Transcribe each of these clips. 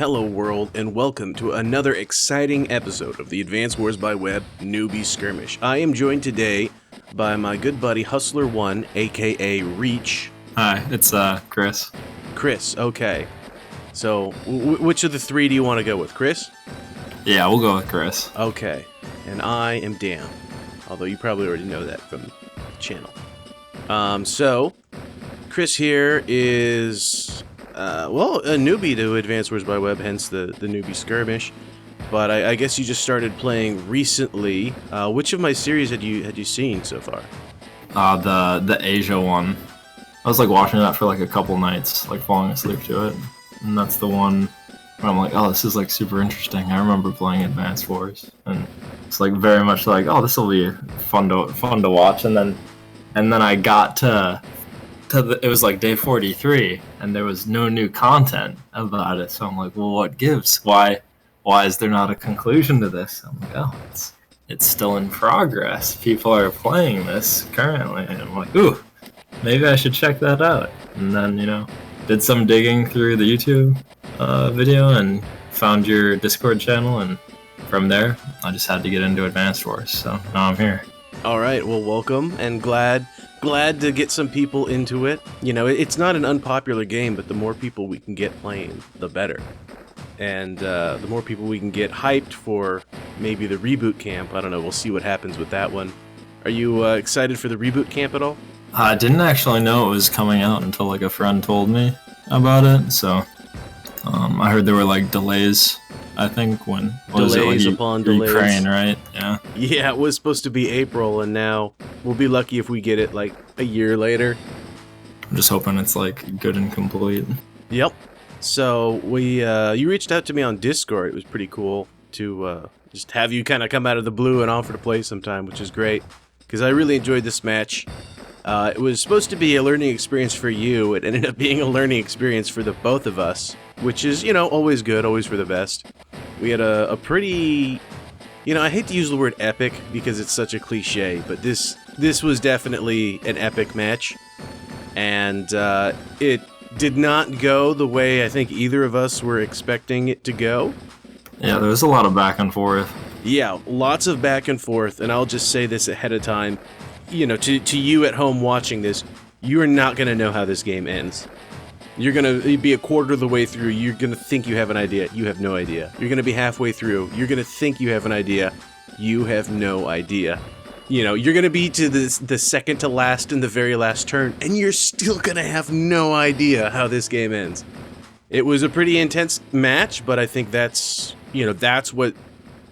Hello world, and welcome to another exciting episode of the Advanced Wars by Web Newbie Skirmish. I am joined today by my good buddy Hustler1, aka Reach. Hi, it's Chris. Chris, okay. So, which of the three do you want to go with, Chris? Yeah, we'll go with Chris. Okay, and I am Dan, although you probably already know that from the channel. So, Chris here is... a newbie to Advanced Wars by Web, hence the Newbie Skirmish. But I guess you just started playing recently. Which of my series had you seen so far? The Asia one. I was like watching that for like a couple nights, like falling asleep to it. And that's the one where I'm like, oh, this is like super interesting. I remember playing Advanced Wars, and it's like very much like, oh, this will be fun to watch. And then I got to it was like day 43, and there was no new content about it. So I'm like, well, what gives? Why is there not a conclusion to this? I'm like, oh, it's still in progress. People are playing this currently, and I'm like, ooh, maybe I should check that out. And then, did some digging through the YouTube video and found your Discord channel, and from there, I just had to get into Advanced Wars. So now I'm here. All right, well, welcome, and glad to get some people into it. It's not an unpopular game, but the more people we can get playing, the better. And the more people we can get hyped for maybe the reboot camp. I don't know, we'll see what happens with that one. Are you excited for the reboot camp at all? I didn't actually know it was coming out until like a friend told me about it, so I heard there were like delays. I think when delays upon delays. Ukraine, right? Yeah. Yeah, it was supposed to be April, and now we'll be lucky if we get it like a year later. I'm just hoping it's like good and complete. Yep. So you reached out to me on Discord. It was pretty cool to just have you kind of come out of the blue and offer to play sometime, which is great because I really enjoyed this match. It was supposed to be a learning experience for you. It ended up being a learning experience for the both of us, which is, always good, always for the best. We had a pretty... I hate to use the word epic because it's such a cliche, but this was definitely an epic match. And it did not go the way I think either of us were expecting it to go. Yeah, there was a lot of back and forth. Yeah, lots of back and forth, and I'll just say this ahead of time. To you at home watching this, you're not going to know how this game ends. You're going to be a quarter of the way through, you're going to think you have an idea, you have no idea. You're going to be halfway through, you're going to think you have an idea, you have no idea. You're going to be to the second to last and the very last turn, and you're still going to have no idea how this game ends. It was a pretty intense match, but I think that's what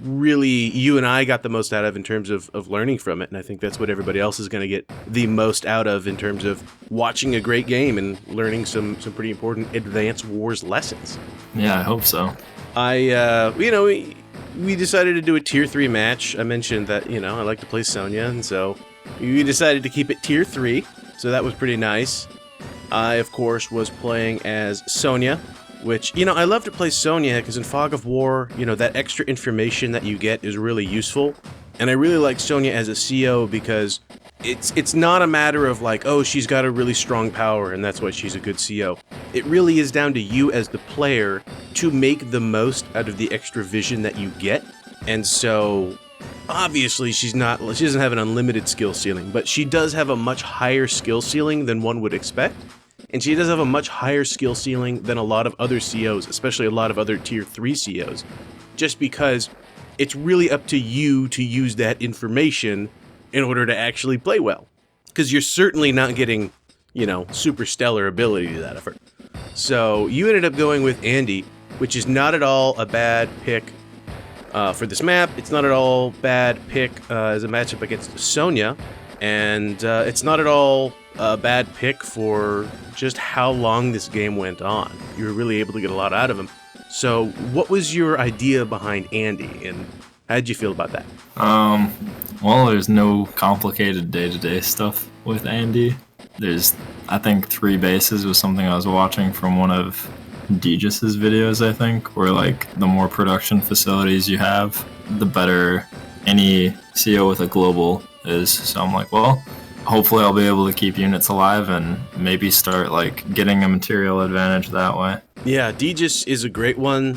really you and I got the most out of in terms of learning from it, and I think that's what everybody else is going to get the most out of in terms of watching a great game and learning some pretty important Advanced Wars lessons. Yeah, I hope so. We decided to do a tier 3 match. I mentioned that, I like to play Sonja, and so we decided to keep it tier 3, so that was pretty nice. I, of course, was playing as Sonja, which, I love to play Sonja because in Fog of War, that extra information that you get is really useful. And I really like Sonja as a CO because it's not a matter of like, oh, she's got a really strong power and that's why she's a good CO. It really is down to you as the player to make the most out of the extra vision that you get. And so, obviously, she doesn't have an unlimited skill ceiling, but she does have a much higher skill ceiling than one would expect. And she does have a much higher skill ceiling than a lot of other COs, especially a lot of other tier 3 COs, just because it's really up to you to use that information in order to actually play well. Because you're certainly not getting, super stellar ability to that effort. So you ended up going with Andy, which is not at all a bad pick for this map. It's not at all bad pick as a matchup against Sonja. And it's not at all a bad pick for just how long this game went on. You were really able to get a lot out of him. So what was your idea behind Andy, and how did you feel about that? Well, there's no complicated day-to-day stuff with Andy. There's, I think, 3 bases was something I was watching from one of Deejus's videos, I think, where like the more production facilities you have, the better any CO with a global is. So I'm like, well, hopefully I'll be able to keep units alive and maybe start like getting a material advantage that way. Yeah, Deegis is a great one.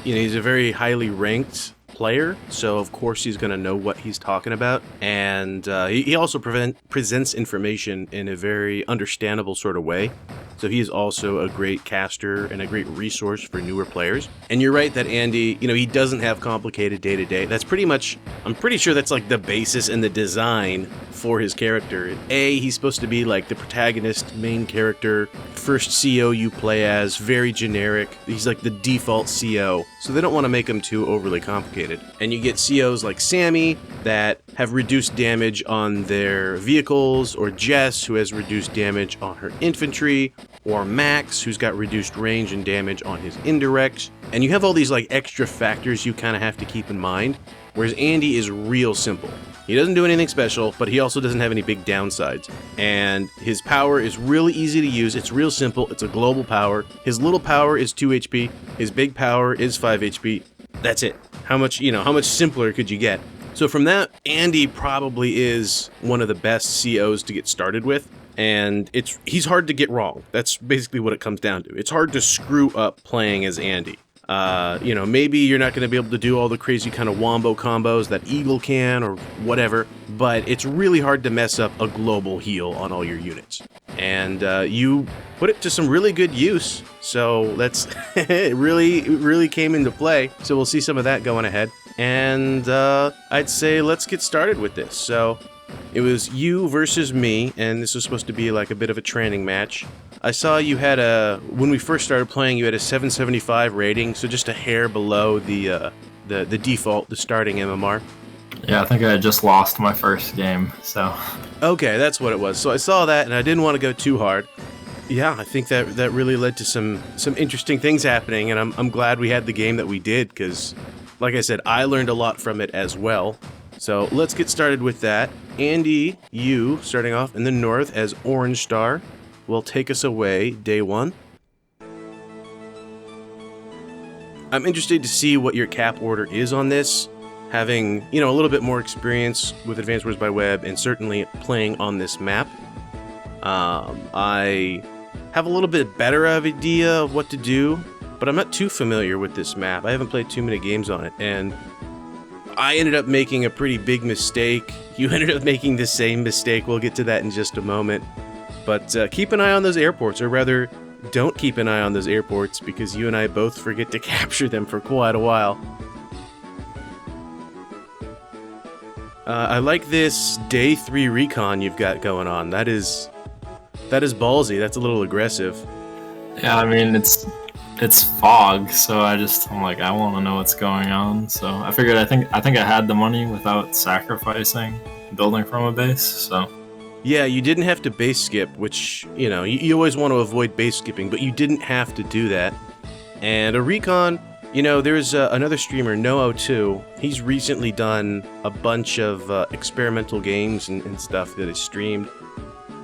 He's a very highly ranked player, so of course he's going to know what he's talking about. And he also presents information in a very understandable sort of way. So he is also a great caster and a great resource for newer players. And you're right that Andy, he doesn't have complicated day-to-day. That's pretty much, I'm pretty sure that's like the basis and the design for his character. He's supposed to be like the protagonist, main character, first CO you play as, very generic. He's like the default CO. So they don't want to make him too overly complicated. And you get COs like Sammy that have reduced damage on their vehicles, or Jess, who has reduced damage on her infantry, or Max, who's got reduced range and damage on his indirects. And you have all these like extra factors you kind of have to keep in mind, whereas Andy is real simple. He doesn't do anything special, but he also doesn't have any big downsides. And his power is really easy to use. It's real simple. It's a global power. His little power is 2 HP. His big power is 5 HP. That's it. How much simpler could you get? So from that, Andy probably is one of the best COs to get started with. And he's hard to get wrong. That's basically what it comes down to. It's hard to screw up playing as Andy. Maybe you're not going to be able to do all the crazy kind of wombo combos that Eagle can or whatever, but it's really hard to mess up a global heal on all your units. And you put it to some really good use, so that's it really came into play. So we'll see some of that going ahead. And I'd say let's get started with this. So it was you versus me, and this was supposed to be like a bit of a training match. I saw you had when we first started playing, you had a 775 rating, so just a hair below the default, the starting MMR. Yeah, I think I had just lost my first game, so. Okay, that's what it was. So I saw that, and I didn't want to go too hard. Yeah, I think that really led to some interesting things happening, and I'm glad we had the game that we did, because, like I said, I learned a lot from it as well. So let's get started with that. Andy, you, starting off in the north as Orange Star, will take us away day one. I'm interested to see what your cap order is on this, having, a little bit more experience with Advanced Wars by Web and certainly playing on this map. I have a little bit better of an idea of what to do, but I'm not too familiar with this map. I haven't played too many games on it, and I ended up making a pretty big mistake. You ended up making the same mistake. We'll get to that in just a moment. But keep an eye on those airports, or rather, don't keep an eye on those airports, because you and I both forget to capture them for quite a while. I like this day 3 recon you've got going on. That is ballsy. That's a little aggressive. Yeah, I mean, it's fog, so I'm like, I want to know what's going on. So I figured I think I had the money without sacrificing building from a base, so. Yeah, you didn't have to base skip, which, you always want to avoid base skipping, but you didn't have to do that. And a recon, there's another streamer, Noo2. He's recently done a bunch of experimental games and stuff that is streamed.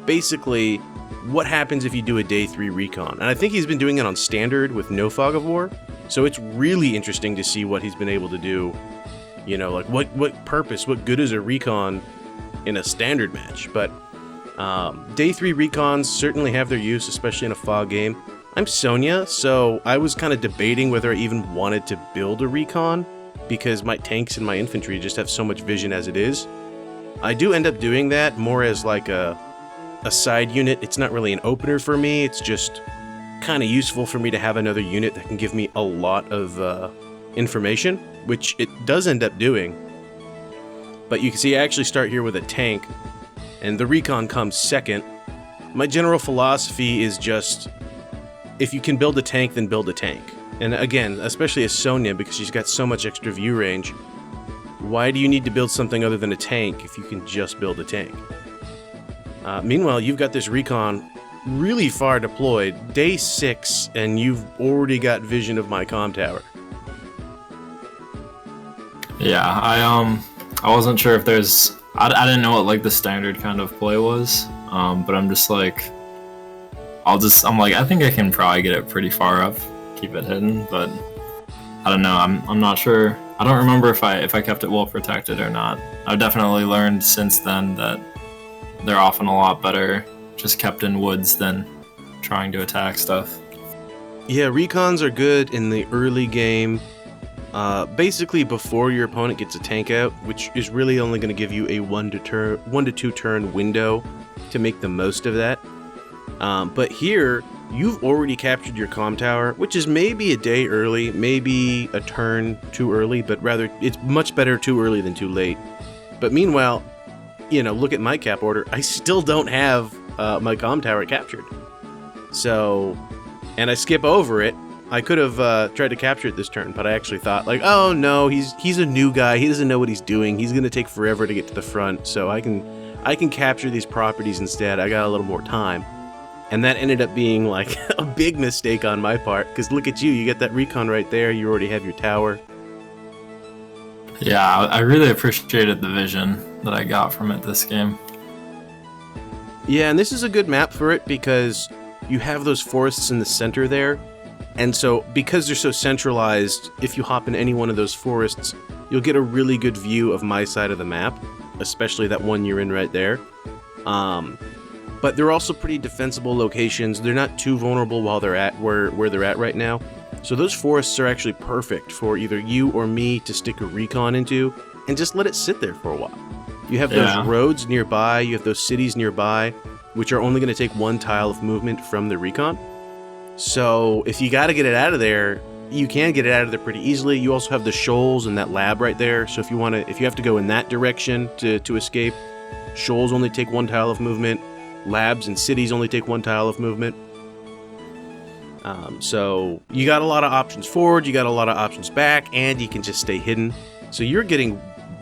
Basically, what happens if you do a day 3 recon? And I think he's been doing it on standard with no fog of war. So it's really interesting to see what he's been able to do. Like what purpose, what good is a recon in a standard match? But day 3 recons certainly have their use, especially in a fog game. I'm Sonja, so I was kind of debating whether I even wanted to build a recon, because my tanks and my infantry just have so much vision as it is. I do end up doing that more as like a side unit. It's not really an opener for me, it's just kind of useful for me to have another unit that can give me a lot of information, which it does end up doing. But you can see I actually start here with a tank, and the recon comes second. My general philosophy is just, if you can build a tank, then build a tank. And again, especially as Sonja, because she's got so much extra view range, why do you need to build something other than a tank if you can just build a tank? Meanwhile, you've got this recon really far deployed, day 6, and you've already got vision of my comm tower. Yeah, I wasn't sure if there's, I didn't know what like the standard kind of play was, but I'm just like, I'm like, I think I can probably get it pretty far up, keep it hidden, but I don't know, I'm not sure. I don't remember if I kept it well protected or not. I've definitely learned since then that they're often a lot better just kept in woods than trying to attack stuff. Yeah, recons are good in the early game. Basically before your opponent gets a tank out, which is really only going to give you a 1 to 2 turn window to make the most of that. But here, you've already captured your comm tower, which is maybe a day early, maybe a turn too early, but rather, it's much better too early than too late. But meanwhile, you know, look at my cap order, I still don't have my comm tower captured. So, and I skip over it. I could have tried to capture it this turn, but I actually thought, like, oh no, he's a new guy, he doesn't know what he's doing, he's gonna take forever to get to the front, so I can capture these properties instead. I got a little more time. And that ended up being like a big mistake on my part, because look at you, you get that recon right there, you already have your tower. Yeah, I really appreciated the vision that I got from it this game. Yeah, and this is a good map for it because you have those forests in the center there. And so, because they're so centralized, if you hop in any one of those forests, you'll get a really good view of my side of the map, especially that one you're in right there. But they're also pretty defensible locations. They're not too vulnerable while they're at where they're at right now. So those forests are actually perfect for either you or me to stick a recon into and just let it sit there for a while. You have those roads nearby, you have those cities nearby, which are only going to take 1 tile of movement from the recon. So if you got to get it out of there, you can get it out of there pretty easily. You also have the shoals and that lab right there. So if you have to go in that direction to escape, shoals only take 1 tile of movement. Labs and cities only take 1 tile of movement. So you got a lot of options forward, you got a lot of options back, and you can just stay hidden. So you're getting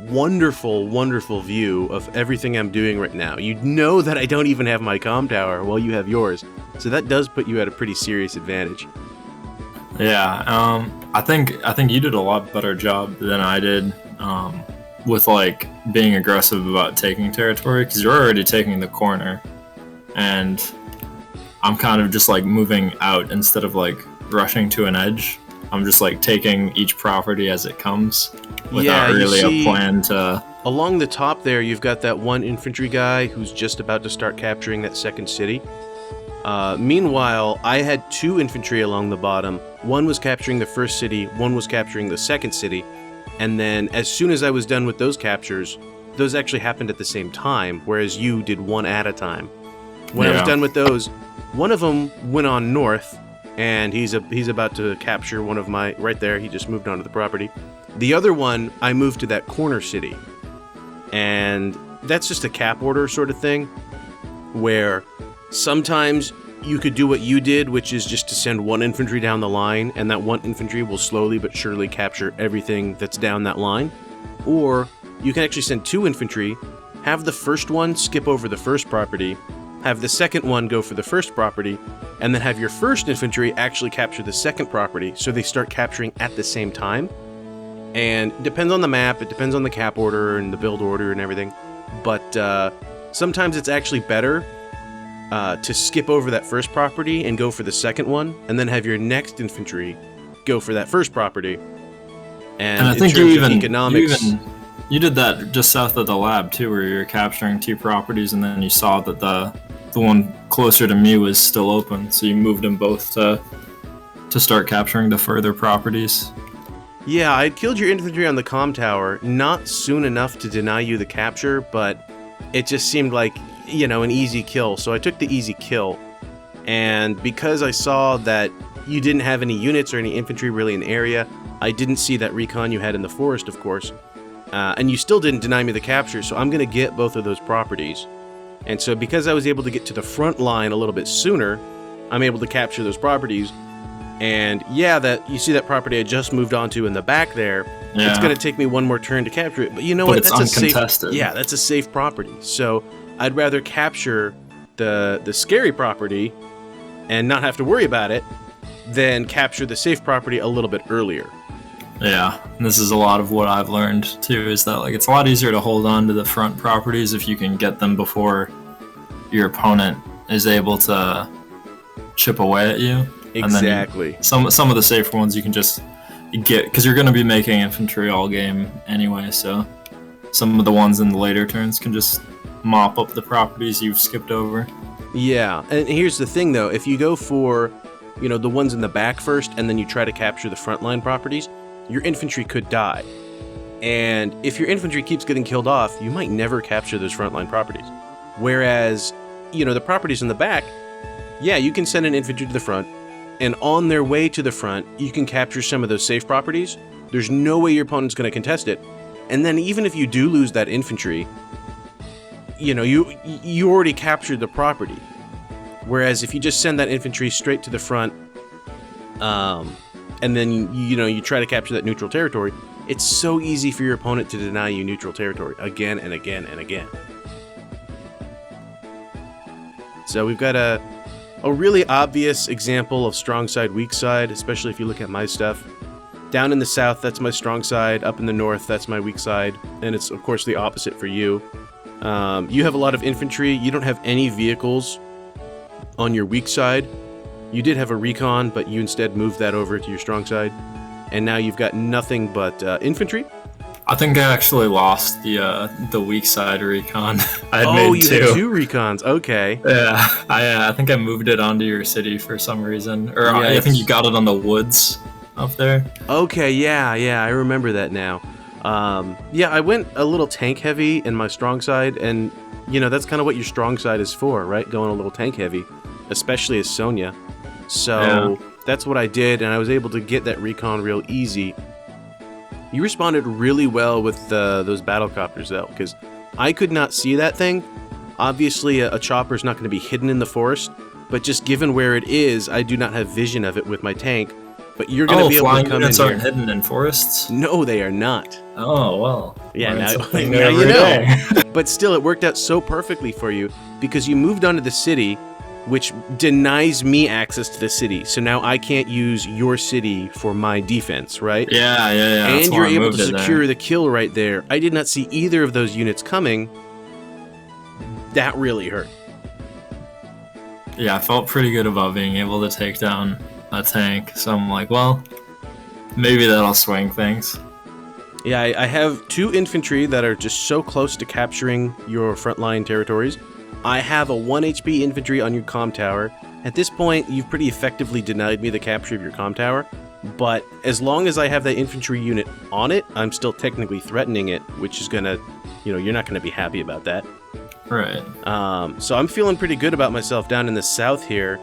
wonderful, wonderful view of everything I'm doing right now. You know that I don't even have my comm tower while you have yours. So that does put you at a pretty serious advantage. Yeah, I think you did a lot better job than I did with like being aggressive about taking territory, because you're already taking the corner, and I'm kind of just like moving out instead of like rushing to an edge. I'm just like taking each property as it comes without really a plan to... Along the top there, you've got that one infantry guy who's just about to start capturing that second city. Meanwhile, I had 2 infantry along the bottom. One was capturing the first city, one was capturing the second city. And then as soon as I was done with those captures, those actually happened at the same time, whereas you did 1 at a time. When I was done with those, one of them went on north, and he's about to capture one of my... Right there, he just moved onto the property. The other one, I moved to that corner city. And that's just a cap order sort of thing, where sometimes you could do what you did, which is just to send 1 infantry down the line, and that 1 infantry will slowly but surely capture everything that's down that line. Or you can actually send 2 infantry, have the first one skip over the first property, have the second one go for the first property, and then have your first infantry actually capture the second property, so they start capturing at the same time. And it depends on the map, it depends on the cap order and the build order and everything, but sometimes it's actually better to skip over that first property and go for the second one, and then have your next infantry go for that first property. And I think you did that just south of the lab too, where you're capturing 2 properties, and then you saw that the one closer to me was still open, so you moved them both to start capturing the further properties. Yeah, I had killed your infantry on the comm tower, not soon enough to deny you the capture, but it just seemed like, you know, an easy kill, so I took the easy kill. And because I saw that you didn't have any units or any infantry really in the area, I didn't see that recon you had in the forest, of course, and you still didn't deny me the capture, so I'm going to get both of those properties. And so because I was able to get to the front line a little bit sooner, I'm able to capture those properties. And yeah, that you see that property I just moved onto in the back there, it's going to take me 1 more turn to capture it. But you know what? That's uncontested. That's a safe property. So I'd rather capture the scary property and not have to worry about it than capture the safe property a little bit earlier. Yeah, and this is a lot of what I've learned too, is that like it's a lot easier to hold on to the front properties if you can get them before your opponent is able to chip away at you. Exactly. And then some of the safer ones you can just get, because you're going to be making infantry all game anyway, so some of the ones in the later turns can just mop up the properties you've skipped over. Yeah, and here's the thing though, if you go for the ones in the back first, and then you try to capture the frontline properties, your infantry could die. And if your infantry keeps getting killed off, you might never capture those frontline properties. Whereas, the properties in the back, yeah, you can send an infantry to the front, and on their way to the front, you can capture some of those safe properties. There's no way your opponent's going to contest it. And then even if you do lose that infantry, you already captured the property. Whereas if you just send that infantry straight to the front, and then you try to capture that neutral territory, it's so easy for your opponent to deny you neutral territory again and again and again. So we've got a really obvious example of strong side, weak side, especially if you look at my stuff. Down in the south, that's my strong side. Up in the north, that's my weak side. And it's, of course, the opposite for you. You have a lot of infantry. You don't have any vehicles on your weak side. You did have a recon, but you instead moved that over to your strong side. And now you've got nothing but infantry. I think I actually lost the weak side recon. I had made you had two recons. Okay. Yeah, I think I moved it onto your city for some reason. Or yeah, I think you got it on the woods up there. Okay, yeah, I remember that now. Yeah, I went a little tank heavy in my strong side, and that's kind of what your strong side is for, right? Going a little tank heavy, especially as Sonja. So that's what I did, and I was able to get that recon real easy. You responded really well with those battlecopters, though, because I could not see that thing. Obviously, a chopper is not going to be hidden in the forest, but just given where it is, I do not have vision of it with my tank. But you're going to be able to come in here. Aren't hidden in forests? No, they are not. Oh, well. Yeah, now you know. But still, it worked out so perfectly for you because you moved onto the city, which denies me access to the city. So now I can't use your city for my defense, right? Yeah. And you're able to secure the kill right there. I did not see either of those units coming. That really hurt. Yeah, I felt pretty good about being able to take down a tank. So I'm like, well, maybe that'll swing things. Yeah, I have two infantry that are just so close to capturing your frontline territories. I have a 1 HP infantry on your comm tower. At this point, you've pretty effectively denied me the capture of your comm tower, but as long as I have that infantry unit on it, I'm still technically threatening it, which is gonna, you're not gonna be happy about that. Right. So I'm feeling pretty good about myself down in the south here,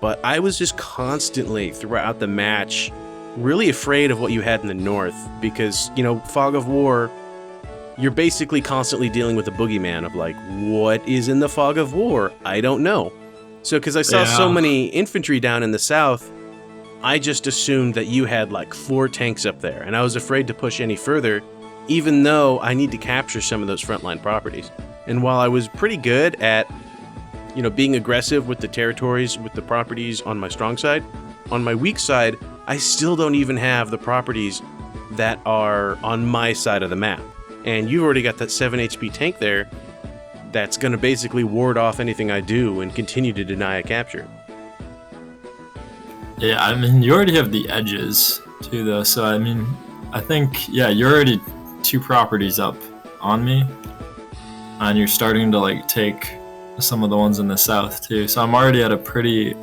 but I was just constantly, throughout the match, really afraid of what you had in the north, because, Fog of War, you're basically constantly dealing with the boogeyman of like, what is in the Fog of War? I don't know. So because I saw so many infantry down in the south, I just assumed that you had like 4 tanks up there, and I was afraid to push any further, even though I need to capture some of those frontline properties. And while I was pretty good at, being aggressive with the territories, with the properties on my strong side, on my weak side, I still don't even have the properties that are on my side of the map. And you've already got that 7 HP tank there that's going to basically ward off anything I do and continue to deny a capture. Yeah, I mean, you already have the edges, too, though. So, I mean, I think, you're already 2 properties up on me. And you're starting to, like, take some of the ones in the south, too. So I'm already at a pretty,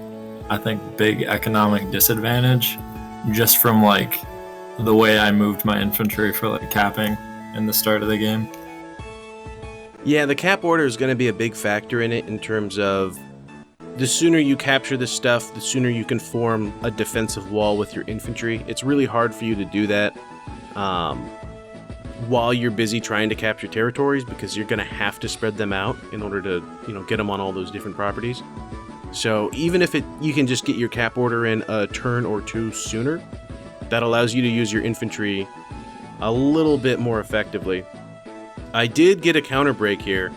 I think, big economic disadvantage just from, like, the way I moved my infantry for, like, capping in the start of the game. Yeah, the cap order is going to be a big factor in it in terms of the sooner you capture this stuff, the sooner you can form a defensive wall with your infantry. It's really hard for you to do that while you're busy trying to capture territories, because you're going to have to spread them out in order to, get them on all those different properties. So even if you can just get your cap order in a turn or 2 sooner, that allows you to use your infantry a little bit more effectively. I did get a counter break here,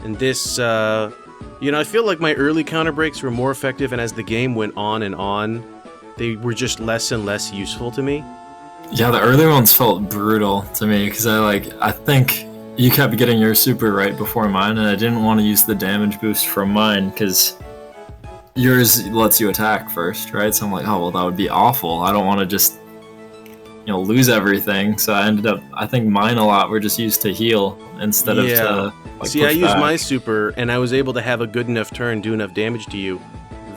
and this, I feel like my early counter breaks were more effective, and as the game went on and on, they were just less and less useful to me. Yeah, the early ones felt brutal to me, because I think you kept getting your super right before mine, and I didn't want to use the damage boost from mine, because yours lets you attack first, right? So I'm like, oh, well, that would be awful. I don't want to just lose everything. So I think mine a lot were just used to heal instead of to See, I used my super, and I was able to have a good enough turn, do enough damage to you,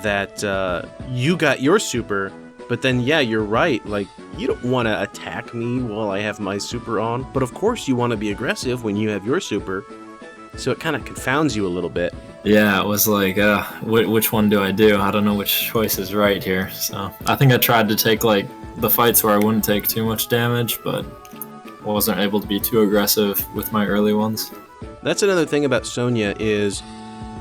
that you got your super, but then, yeah, you're right. Like, you don't want to attack me while I have my super on. But of course you want to be aggressive when you have your super. So it kind of confounds you a little bit. Yeah, it was like, which one do I do? I don't know which choice is right here. So I think I tried to take like the fights where I wouldn't take too much damage, but wasn't able to be too aggressive with my early ones. That's another thing about Sonja is,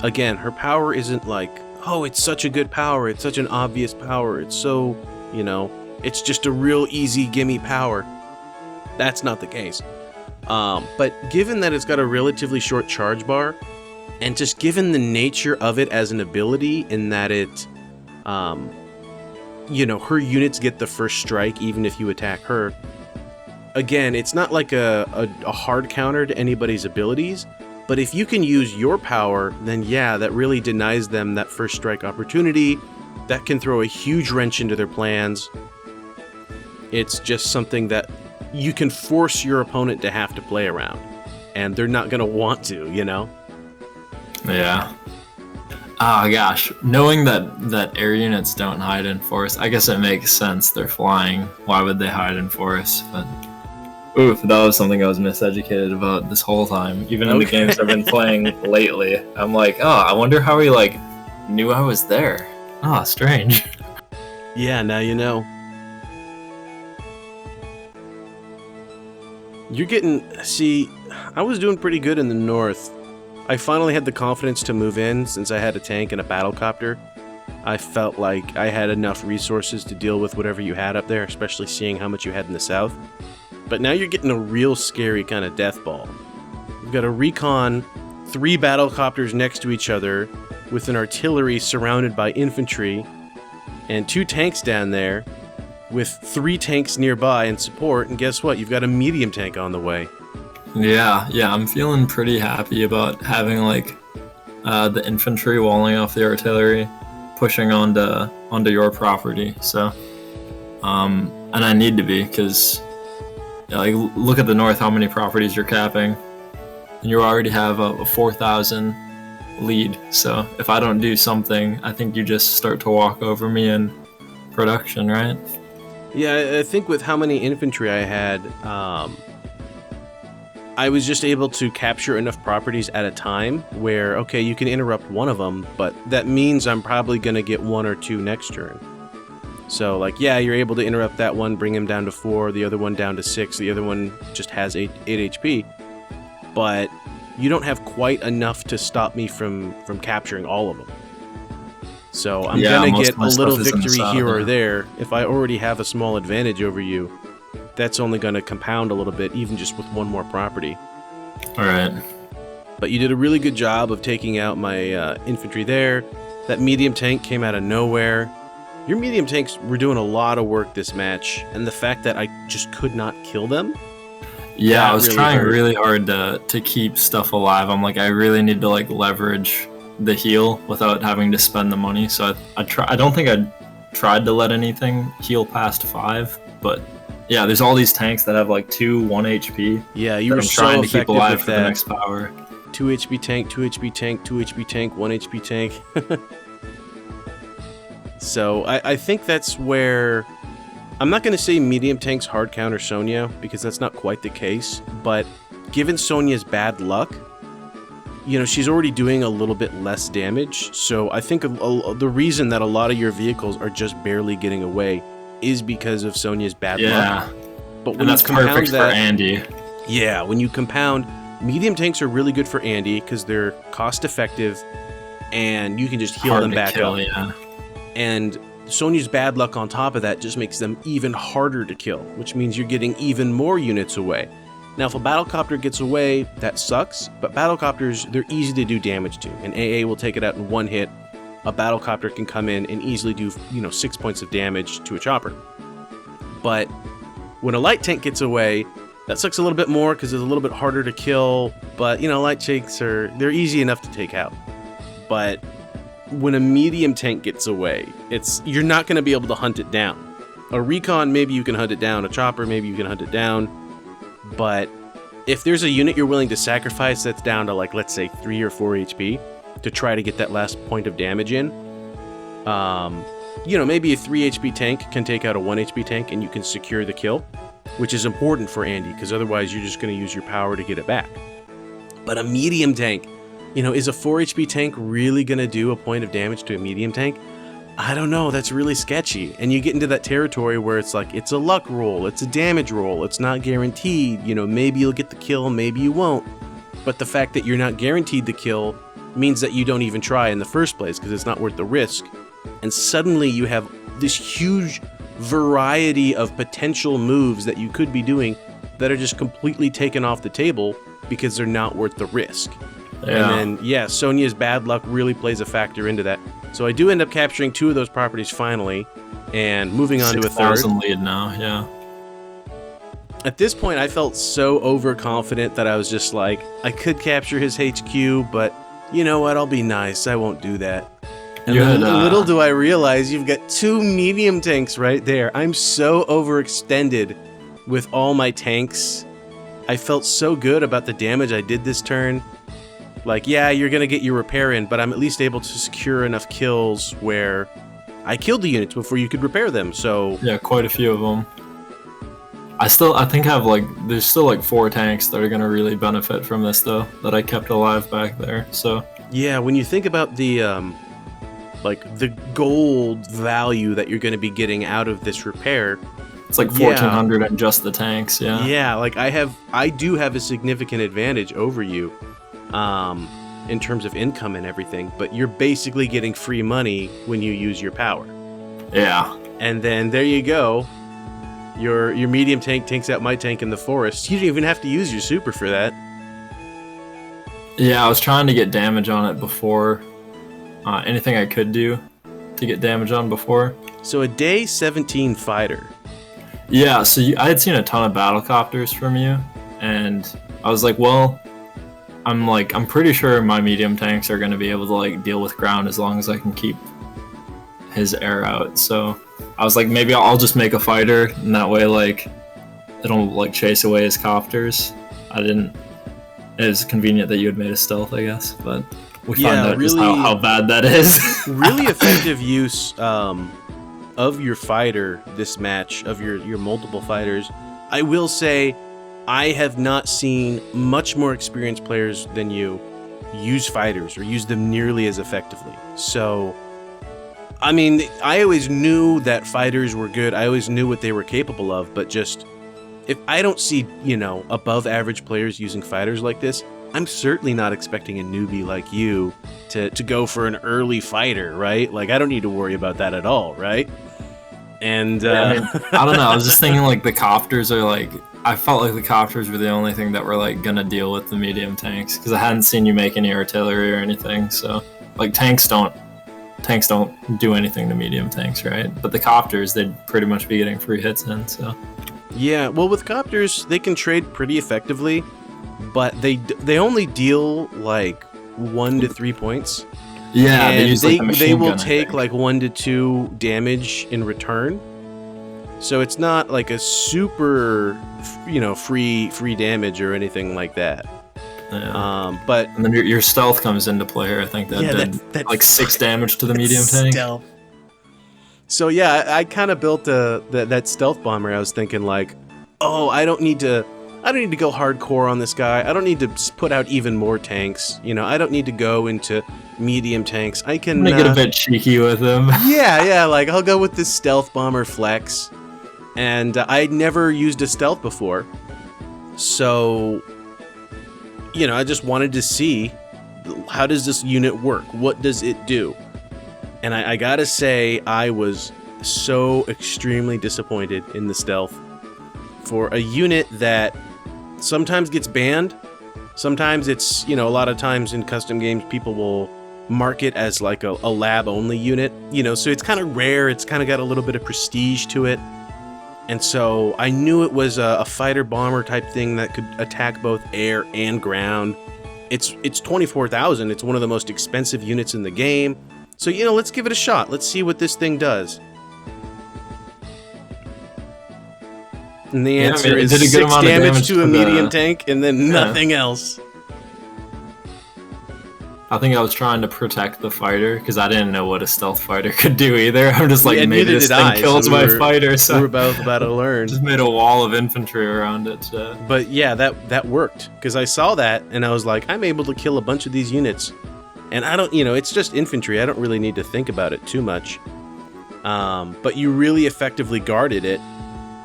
again, her power isn't like, oh, it's such a good power, it's such an obvious power, it's so, you know, it's just a real easy gimme power. That's not the case. But given that it's got a relatively short charge bar, and just given the nature of it as an ability in that it, you know, her units get the first strike even if you attack her. Again, it's not like a hard counter to anybody's abilities, but if you can use your power, then yeah, that really denies them that first strike opportunity. That can throw a huge wrench into their plans. It's just something that you can force your opponent to have to play around, and they're not going to want to, you know? Yeah. Oh gosh, knowing that air units don't hide in forests, I guess it makes sense. They're flying. Why would they hide in forests? But oof, that was something I was miseducated about this whole time. Even in the games I've been playing lately, I'm like, oh, I wonder how he like knew I was there. Ah, strange. Yeah, now you know. You're getting... See, I was doing pretty good in the north. I finally had the confidence to move in since I had a tank and a battlecopter. I felt like I had enough resources to deal with whatever you had up there, especially seeing how much you had in the south. But now you're getting a real scary kind of death ball. You've got a Recon, 3 battlecopters next to each other, with an artillery surrounded by infantry, and 2 tanks down there, with 3 tanks nearby in support, and guess what? You've got a medium tank on the way. Yeah, I'm feeling pretty happy about having like the infantry walling off the artillery, pushing onto your property. So, and I need to be, because like look at the north, how many properties you're capping, and you already have a 4,000 lead. So if I don't do something, I think you just start to walk over me in production, right? Yeah, I think with how many infantry I had, I was just able to capture enough properties at a time where, okay, you can interrupt one of them, but that means I'm probably going to get 1 or 2 next turn. So, like, yeah, you're able to interrupt that one, bring him down to 4, the other one down to 6, the other one just has 8 HP, but you don't have quite enough to stop me from capturing all of them. So I'm going to get a little victory here or there. If I already have a small advantage over you, that's only going to compound a little bit, even just with 1 more property. All right. But you did a really good job of taking out my infantry there. That medium tank came out of nowhere. Your medium tanks were doing a lot of work this match, and the fact that I just could not kill them. Yeah, I was trying really hard to keep stuff alive. I'm like, I really need to like leverage the heal without having to spend the money. So I don't think I tried to let anything heal past 5, but yeah, there's all these tanks that have like 2 1 HP. Yeah, you were so trying to keep effective alive with for that. the next power. 2 HP tank, 2 HP tank, 2 HP tank, 1 HP tank. So I think that's where... I'm not going to say medium tanks hard counter Sonja, because that's not quite the case, but given Sonja's bad luck, you know, she's already doing a little bit less damage, so I think the reason that a lot of your vehicles are just barely getting away is because of Sonja's bad luck. But when and that's perfect for Andy. Yeah, when you compound, medium tanks are really good for Andy because they're cost effective and you can just heal them back up. Yeah. And Sonja's bad luck on top of that just makes them even harder to kill, which means you're getting even more units away. Now, if a battlecopter gets away, that sucks, but battlecopters, they're easy to do damage to. An AA will take it out in 1 hit. A battlecopter can come in and easily do, 6 points of damage to a chopper. But when a light tank gets away, that sucks a little bit more because it's a little bit harder to kill, but, light tanks they're easy enough to take out. But when a medium tank gets away, you're not going to be able to hunt it down. A Recon, maybe you can hunt it down. A chopper, maybe you can hunt it down. But if there's a unit you're willing to sacrifice that's down to, like, let's say 3 or 4 HP to try to get that last point of damage in, You know, maybe a 3 HP tank can take out a 1 HP tank and you can secure the kill, which is important for Andy, because otherwise you're just going to use your power to get it back. But a medium tank, you know, is a 4 HP tank really going to do a point of damage to a medium tank? I don't know, that's really sketchy. And you get into that territory where it's like, it's a luck roll, it's a damage roll, it's not guaranteed, you know, maybe you'll get the kill, maybe you won't. But the fact that you're not guaranteed the kill means that you don't even try in the first place, because it's not worth the risk. And suddenly you have this huge variety of potential moves that you could be doing that are just completely taken off the table because they're not worth the risk. Yeah. And then, yeah, Sonja's bad luck really plays a factor into that. So I do end up capturing 2 of those properties finally, and moving on to a third. 6,000 lead now, yeah. At this point, I felt so overconfident that I was just like, I could capture his HQ, but you know what, I'll be nice, I won't do that. And then little do I realize you've got 2 medium tanks right there. I'm so overextended with all my tanks. I felt so good about the damage I did this turn. Like, yeah, you're going to get your repair in, but I'm at least able to secure enough kills where I killed the units before you could repair them, so... Yeah, quite a few of them. I think I have, like, there's still, like, 4 tanks that are going to really benefit from this, though, that I kept alive back there, so... Yeah, when you think about the, like, the gold value that you're going to be getting out of this repair... It's like 1,400 on just the tanks, yeah. Yeah, like, I do have a significant advantage over you. In terms of income and everything, but you're basically getting free money when you use your power. Yeah. And then there you go. Your medium tank takes out my tank in the forest. You don't even have to use your super for that. Yeah, I was trying to get damage on it before. Anything I could do to get damage on before. So a day 17 fighter. Yeah, so I had seen a ton of battlecopters from you, and I was like, well... I'm pretty sure my medium tanks are going to be able to like deal with ground as long as I can keep his air out. So I was like, maybe I'll just make a fighter, and that way like it'll like chase away his copters. It was convenient that you had made a stealth, I guess, but we found out really, just how bad that is. Really effective use of your fighter this match, of your multiple fighters. I will say, I have not seen much more experienced players than you use fighters or use them nearly as effectively. So, I mean, I always knew that fighters were good. I always knew what they were capable of, but just, if I don't see, you know, above average players using fighters like this, I'm certainly not expecting a newbie like you to go for an early fighter, right? Like, I don't need to worry about that at all, right? And, yeah, I mean, I don't know, I was just thinking like the copters are like, I felt like the copters were the only thing that were like gonna deal with the medium tanks, because I hadn't seen you make any artillery or anything. So like tanks don't do anything to medium tanks, right? But the copters, they'd pretty much be getting free hits in. So yeah, well, with copters they can trade pretty effectively, but they only deal like 1 to 3 points. Yeah, and they will gun, take like 1 to 2 damage in return. So it's not like a super, you know, free damage or anything like that. Yeah. But and then your stealth comes into play here. I think that did like 6 damage to the medium tank. Stealth. So yeah, I kind of built that stealth bomber. I was thinking like, oh, I don't need to go hardcore on this guy. I don't need to put out even more tanks. You know, I don't need to go into medium tanks. I can get a bit cheeky with him. Yeah, like I'll go with this stealth bomber flex. And I'd never used a stealth before, so, you know, I just wanted to see, how does this unit work? What does it do? And I gotta say, I was so extremely disappointed in the stealth. For a unit that sometimes gets banned, sometimes it's, you know, a lot of times in custom games, people will mark it as like a lab-only unit, you know, so it's kind of rare, it's kind of got a little bit of prestige to it. And so I knew it was a fighter bomber type thing that could attack both air and ground. It's 24,000. It's one of the most expensive units in the game. So, you know, let's give it a shot. Let's see what this thing does. And the answer is 6 damage to a medium tank and then nothing else. I think I was trying to protect the fighter because I didn't know what a stealth fighter could do either. I'm just like, Yeah, maybe neither this did thing I, kills so my we fighter. We So were both about to learn. just made a wall of infantry around it. But yeah, that worked because I saw that and I was like, I'm able to kill a bunch of these units, and I don't, it's just infantry. I don't really need to think about it too much. But you really effectively guarded it,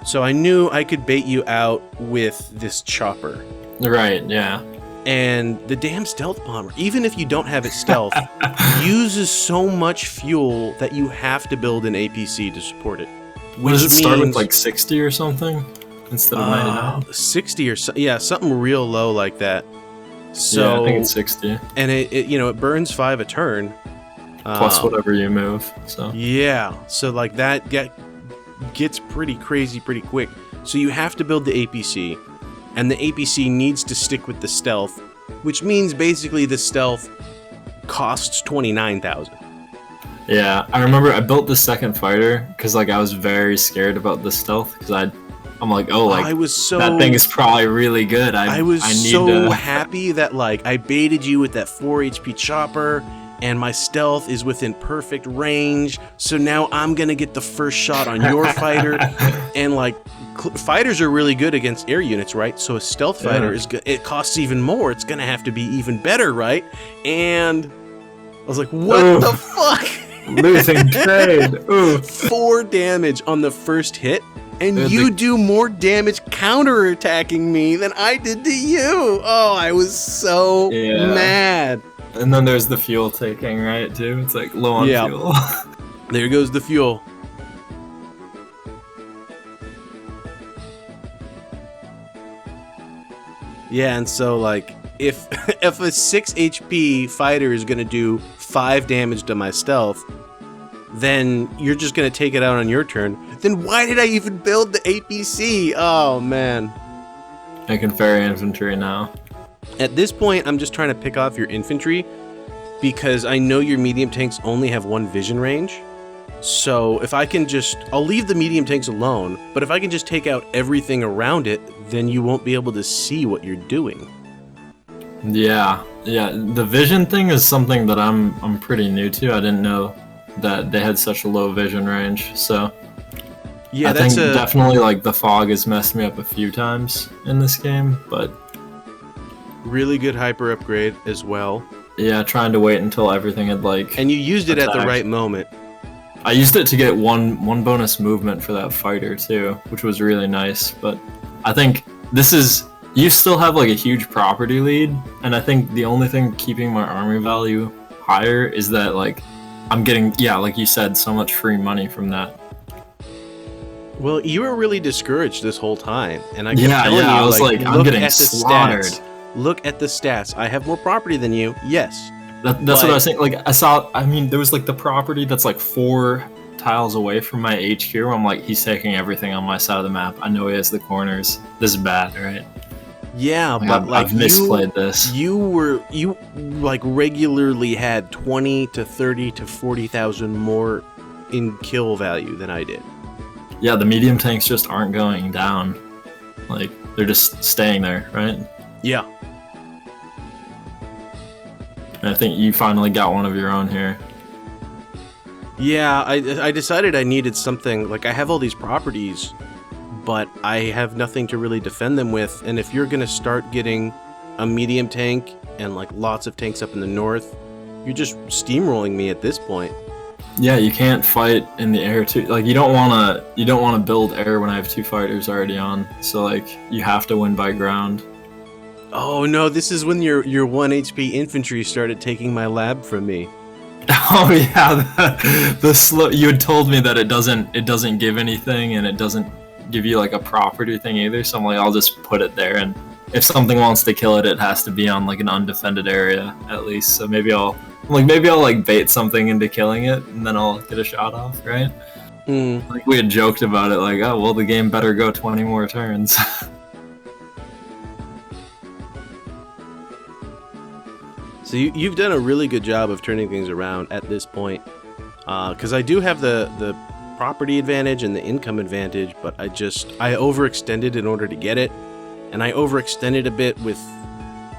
so I knew I could bait you out with this chopper. Right. Yeah. And the damn stealth bomber, even if you don't have it stealth, uses so much fuel that you have to build an APC to support it. What does it start with, like 60 or something instead of 99? 60 or so, yeah, something real low like that. So yeah, I think it's 60. And it burns 5 a turn. Plus whatever you move. So yeah, so like that gets pretty crazy pretty quick. So you have to build the APC. And the APC needs to stick with the stealth, which means basically the stealth costs 29,000. yeah, I remember I built the second fighter because like I was very scared about the stealth because I'm like, oh, like that thing is probably really good. I need so happy that like I baited you with that 4 HP chopper, and my stealth is within perfect range. So now I'm gonna get the first shot on your fighter, and like. Fighters are really good against air units, right? So a stealth fighter is good. It costs even more. It's gonna have to be even better, right? And I was like, what the fuck? Losing trade. Ooh. 4 damage on the first hit, and you do more damage counterattacking me than I did to you. Oh, I was so mad. And then there's the fuel taking, right, too? It's like low on fuel. There goes the fuel. Yeah, and so like if a 6 HP fighter is gonna do 5 damage to my stealth, then you're just gonna take it out on your turn. Then why did I even build the APC? Oh man. I can ferry infantry now. At this point, I'm just trying to pick off your infantry because I know your medium tanks only have 1 vision range. So if I can I'll leave the medium tanks alone, but if I can just take out everything around it, then you won't be able to see what you're doing. Yeah, the vision thing is something that I'm pretty new to. I didn't know that they had such a low vision range, so yeah, I think definitely like the fog has messed me up a few times in this game, but really good hyper upgrade as well. Yeah, trying to wait until everything had and you used it at the right moment. I used it to get one bonus movement for that fighter too, which was really nice. But I think you still have like a huge property lead, and I think the only thing keeping my army value higher is that like I'm getting, like you said, so much free money from that. Well, you were really discouraged this whole time, and I I was like I'm getting slaughtered. Look at the stats. I have more property than you. Yes. That's what I was saying. Like there was like the property that's like 4 tiles away from my HQ where I'm like, he's taking everything on my side of the map. I know he has the corners. This is bad, right? Yeah, but I've misplayed this. You like regularly had 20 to 30 to 40,000 more in kill value than I did. Yeah, the medium tanks just aren't going down. Like they're just staying there, right? Yeah. And I think you finally got one of your own here. Yeah, I decided I needed something. Like, I have all these properties, but I have nothing to really defend them with. And if you're going to start getting a medium tank and, like, lots of tanks up in the north, you're just steamrolling me at this point. Yeah, you can't fight in the air, too. Like, you don't want to build air when I have 2 fighters already on. So, like, you have to win by ground. Oh no, this is when your 1 HP infantry started taking my lab from me. Oh yeah, the slow. You had told me that it doesn't give anything, and it doesn't give you like a property thing either. So I'm like, I'll just put it there, and if something wants to kill it, it has to be on like an undefended area at least. So maybe I'll bait something into killing it, and then I'll get a shot off, right? Like we had joked about it, like, oh well, the game better go 20 more turns. So you've done a really good job of turning things around at this point, because I do have the property advantage and the income advantage, but I overextended in order to get it, and I overextended a bit with,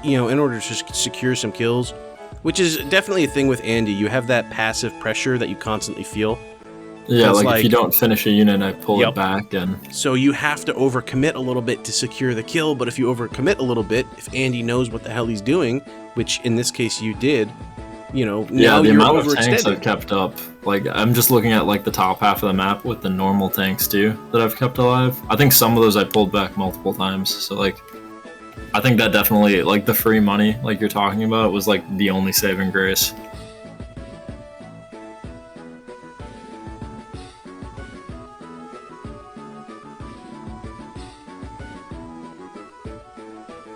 in order to secure some kills. Which is definitely a thing with Andy. You have that passive pressure that you constantly feel. Yeah, like if you don't finish a unit, I pull Yep. it back, and So you have to overcommit a little bit to secure the kill, but if you overcommit a little bit, if Andy knows what the hell he's doing, which in this case you did, you know, now the you're amount of tanks overextended. I've kept up, like I'm just looking at like the top half of the map with the normal tanks too that I've kept alive. I think some of those I pulled back multiple times, so like I think that definitely, like the free money like you're talking about was like the only saving grace.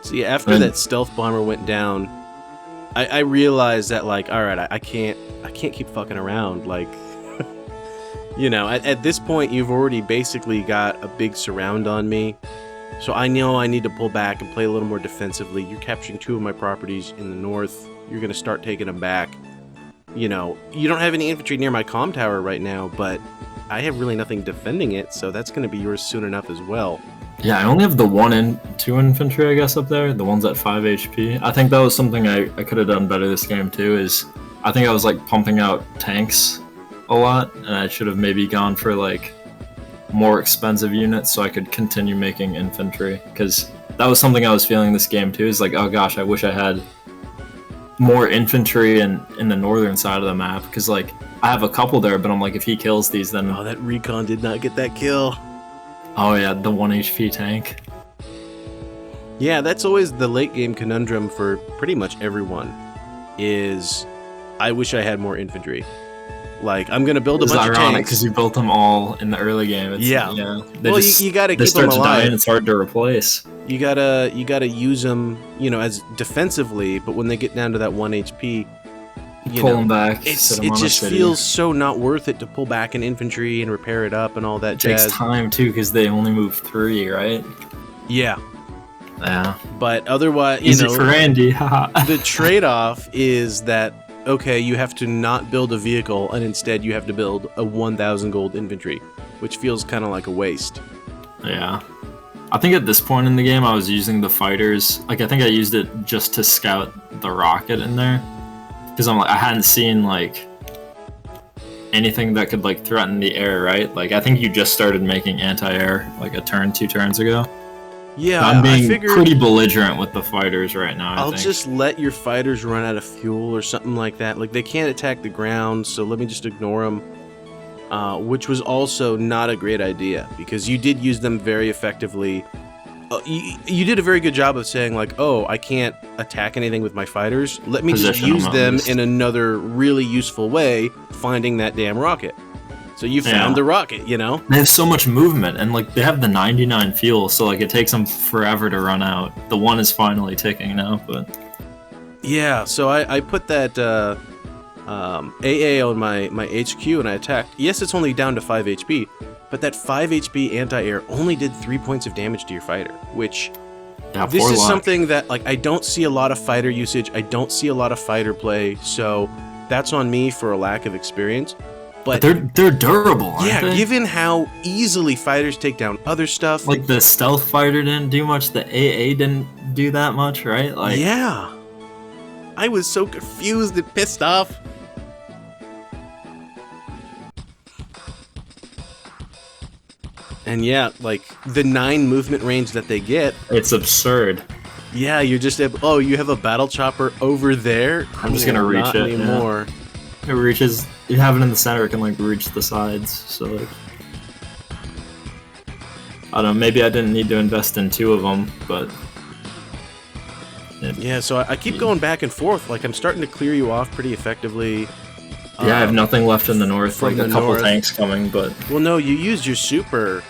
See, after that stealth bomber went down, I realized that, like, all right, I can't keep fucking around. Like, you know, at this point, you've already basically got a big surround on me, so I know I need to pull back and play a little more defensively. You're capturing 2 of my properties in the north. You're gonna start taking them back. You know, you don't have any infantry near my comm tower right now, but I have really nothing defending it, so that's gonna be yours soon enough as well. Yeah, I only have the 1 and 2 infantry, I guess, up there. The one's at 5 HP. I think that was something I could have done better this game too. Is I think I was like pumping out tanks a lot, and I should have maybe gone for like more expensive units so I could continue making infantry. Because that was something I was feeling this game too. Is like, oh gosh, I wish I had more infantry in the northern side of the map. Because like I have a couple there, but I'm like, if he kills these, then Oh, that Recon did not get that kill. oh yeah, the 1 HP tank. Yeah, that's always the late game conundrum for pretty much everyone, is I wish I had more infantry. Like, I'm going to build a It's bunch of ironic tanks. because you built them all in the early game. It's, Yeah. They Well, just, you got to they keep them start to die alive. and it's hard to replace. You gotta use them, you know, as defensively, but when they get down to that 1 HP, you Pull know, them back. it sit 'em on a just city. feels so not worth it to pull back an infantry and repair it up and all that It takes jazz. time too because they only move 3, right? Yeah, Yeah. but otherwise, you Easy know, for Andy. haha. the trade-off is that, okay, you have to not build a vehicle and instead you have to build a 1,000 gold infantry, which feels kind of like a waste. Yeah. I think at this point in the game I was using the fighters. Like I think I used it just to scout the rocket in there. Because I'm like, I hadn't seen like anything that could like threaten the air, right? Like I think you just started making anti-air like a turn, 2 turns ago. Yeah, I'm I being figured pretty belligerent with the fighters right now. I'll I think. just let your fighters run out of fuel or something like that. Like, they can't attack the ground, so let me just ignore them. Which was also not a great idea, because you did use them very effectively. You did a very good job of saying, like, oh, I can't attack anything with my fighters. Let me just Position use them them at least. in another really useful way, finding that damn rocket. So you found Yeah. the rocket, you know? They have so much movement, and like they have the 99 fuel, so like it takes them forever to run out. The 1 is finally ticking now, but Yeah, so I put that AA on my HQ and I attacked. Yes, it's only down to 5 HP, but that 5 HP anti-air only did 3 points of damage to your fighter, which yeah, this poor is luck. something that, like, I don't see a lot of fighter usage. I don't see a lot of fighter play, so that's on me for a lack of experience. But They're durable, aren't yeah, they? given how easily fighters take down other stuff, Like the stealth fighter didn't do much, the AA didn't do that much, right? Like yeah, I was so confused and pissed off. And yeah, like the 9 movement range that they get. it's absurd. Yeah, you're just oh, you have a battle chopper over there. I'm just gonna Cool, reach not it, yeah. anymore. It reaches. You have it in the center. It can like reach the sides. So like, I don't know. Maybe I didn't need to invest in 2 of them, but Yeah, so I keep going back and forth. Like, I'm starting to clear you off pretty effectively. yeah, I have nothing left in the north. from Like a the couple north. tanks coming, but Well, no, you used your super.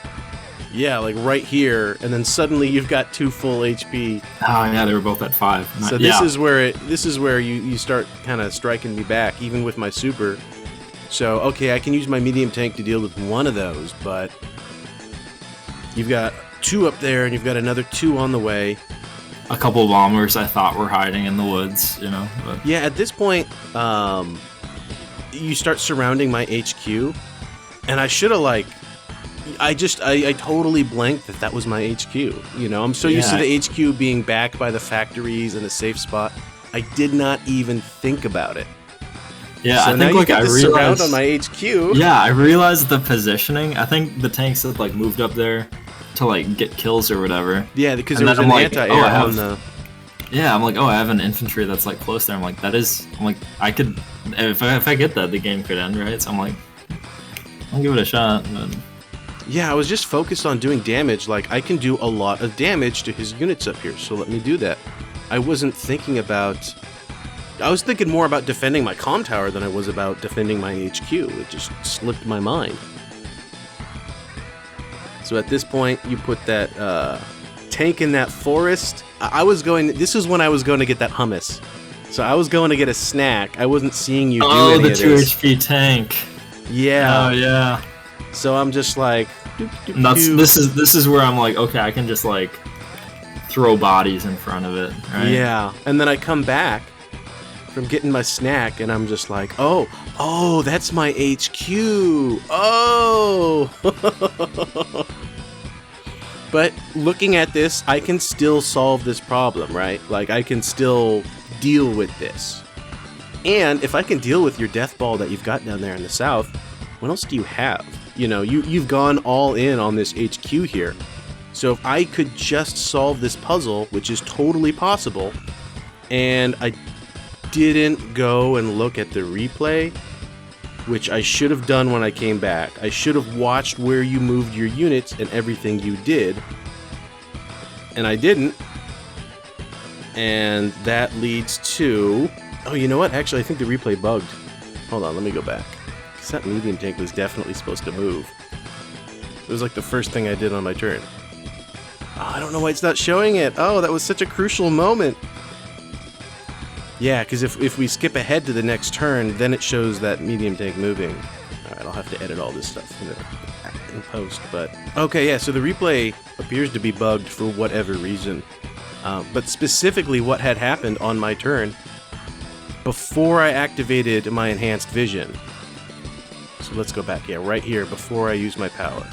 Yeah, like right here, and then suddenly you've got 2 full HP. oh yeah, they were both at 5. So this is where you start kind of striking me back, even with my super. So okay, I can use my medium tank to deal with one of those, but you've got 2 up there, and you've got another 2 on the way. a couple bombers I thought were hiding in the woods, you know. But Yeah, at this point, you start surrounding my HQ, and I should have like. I totally blanked that was my HQ. You know, I'm so used to Yeah. the HQ being backed by the factories and a safe spot. I did not even think about it. Yeah, So I now think you like get I the surround realized on my HQ. Yeah, I realized the positioning. I think the tanks had like moved up there to like get kills or whatever. Yeah, because And there was then an I'm like, anti-air oh, I have- on the... Yeah, I'm like, oh, I have an infantry that's like close there. I'm like, I'm like, I could, if I get that, the game could end, right? So I'm like, I'll give it a shot. But... Yeah, I was just focused on doing damage. Like, I can do a lot of damage to his units up here, so let me do that. I wasn't thinking about... I was thinking more about defending my comm tower than I was about defending my HQ. It just slipped my mind. So at this point, you put that tank in that forest. This is when I was going to get that hummus. So I was going to get a snack. I wasn't seeing you do any of this. Oh, the 2 HP tank. Yeah. Oh, yeah. So I'm just like... doop, doop, And doop. this is where I'm like, okay, I can just like throw bodies in front of it, right? Yeah. And then I come back from getting my snack, and I'm just like, oh, that's my HQ. Oh. But looking at this, I can still solve this problem, right? Like, I can still deal with this. And if I can deal with your death ball that you've got down there in the south, what else do you have? You know, you've gone all in on this HQ here. So if I could just solve this puzzle, which is totally possible, and I didn't go and look at the replay, which I should have done when I came back. I should have watched where you moved your units and everything you did. And I didn't. And that leads to... Oh, you know what? Actually, I think the replay bugged. Hold on, let me go back. Because that medium tank was definitely supposed to move. It was like the first thing I did on my turn. Oh, I don't know why it's not showing it. Oh, that was such a crucial moment. Yeah, because if we skip ahead to the next turn, then it shows that medium tank moving. Alright, I'll have to edit all this stuff in post, but... Okay, yeah, so the replay appears to be bugged for whatever reason. But specifically what had happened on my turn before I activated my enhanced vision. So let's go back, yeah, right here, before I use my power.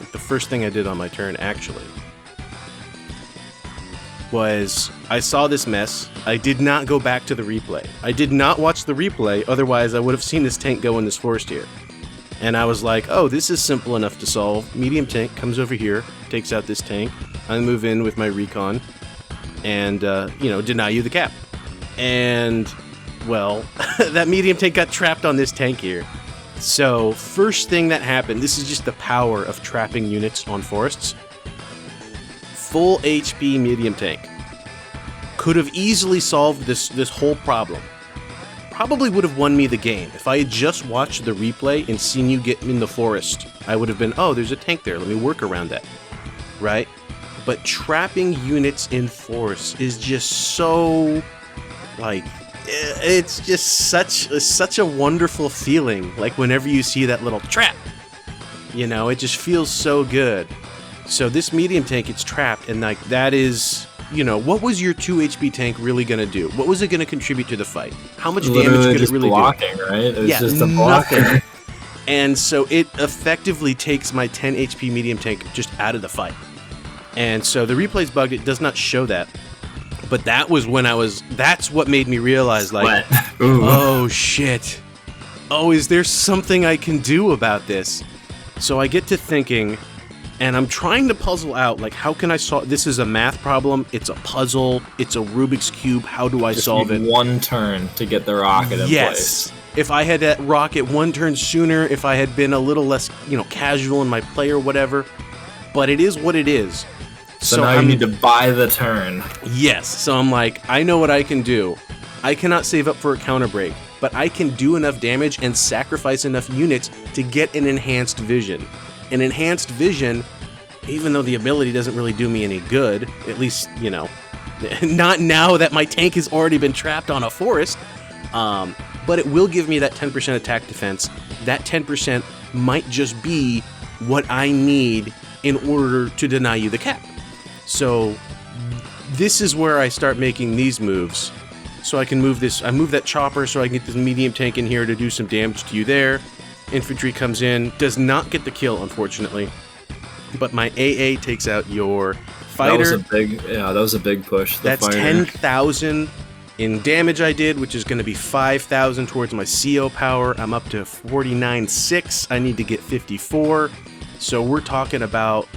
Like the first thing I did on my turn, actually, was I saw this mess. I did not go back to the replay. I did not watch the replay, otherwise I would have seen this tank go in this forest here. And I was like, oh, this is simple enough to solve. Medium tank comes over here, takes out this tank. I move in with my recon and, deny you the cap. And, well, that medium tank got trapped on this tank here. So, first thing that happened, this is just the power of trapping units on forests. Full HP medium tank could have easily solved this whole problem. Probably would have won me the game. If I had just watched the replay and seen you get in the forest, I would have been, oh, there's a tank there, let me work around that, right? But trapping units in force is just so, like, it's just such a wonderful feeling. Like, whenever you see that little trap, you know, it just feels so good. So this medium tank gets trapped, and like that is, you know, what was your 2 HP tank really going to do? What was it going to contribute to the fight? How much damage could it really blocking, do? Right? It was yeah, just a blocker. Nothing. And so it effectively takes my 10 HP medium tank just out of the fight. And so the replay's bugged, it does not show that. But that was when that's what made me realize, like, oh shit. Oh, is there something I can do about this? So I get to thinking, and I'm trying to puzzle out, like, how can I solve... This is a math problem, it's a puzzle, it's a Rubik's Cube, how do I solve it? One turn to get the rocket in place. If I had that rocket one turn sooner, if I had been a little less, casual in my play or whatever. But it is what it is. So now you need to buy the turn. Yes, so I'm like, I know what I can do. I cannot save up for a counter break, but I can do enough damage and sacrifice enough units to get an enhanced vision. An enhanced vision, even though the ability doesn't really do me any good, at least, not now that my tank has already been trapped on a forest, but it will give me that 10% attack defense. That 10% might just be what I need in order to deny you the cap. So this is where I start making these moves. So I can move this, I move that chopper so I can get this medium tank in here to do some damage to you there. Infantry comes in, does not get the kill, unfortunately. But my AA takes out your fighter. That was a big push. That's 10,000 In damage I did, which is going to be 5,000 towards my CO power. I'm up to 49.6. I need to get 54. So we're talking about,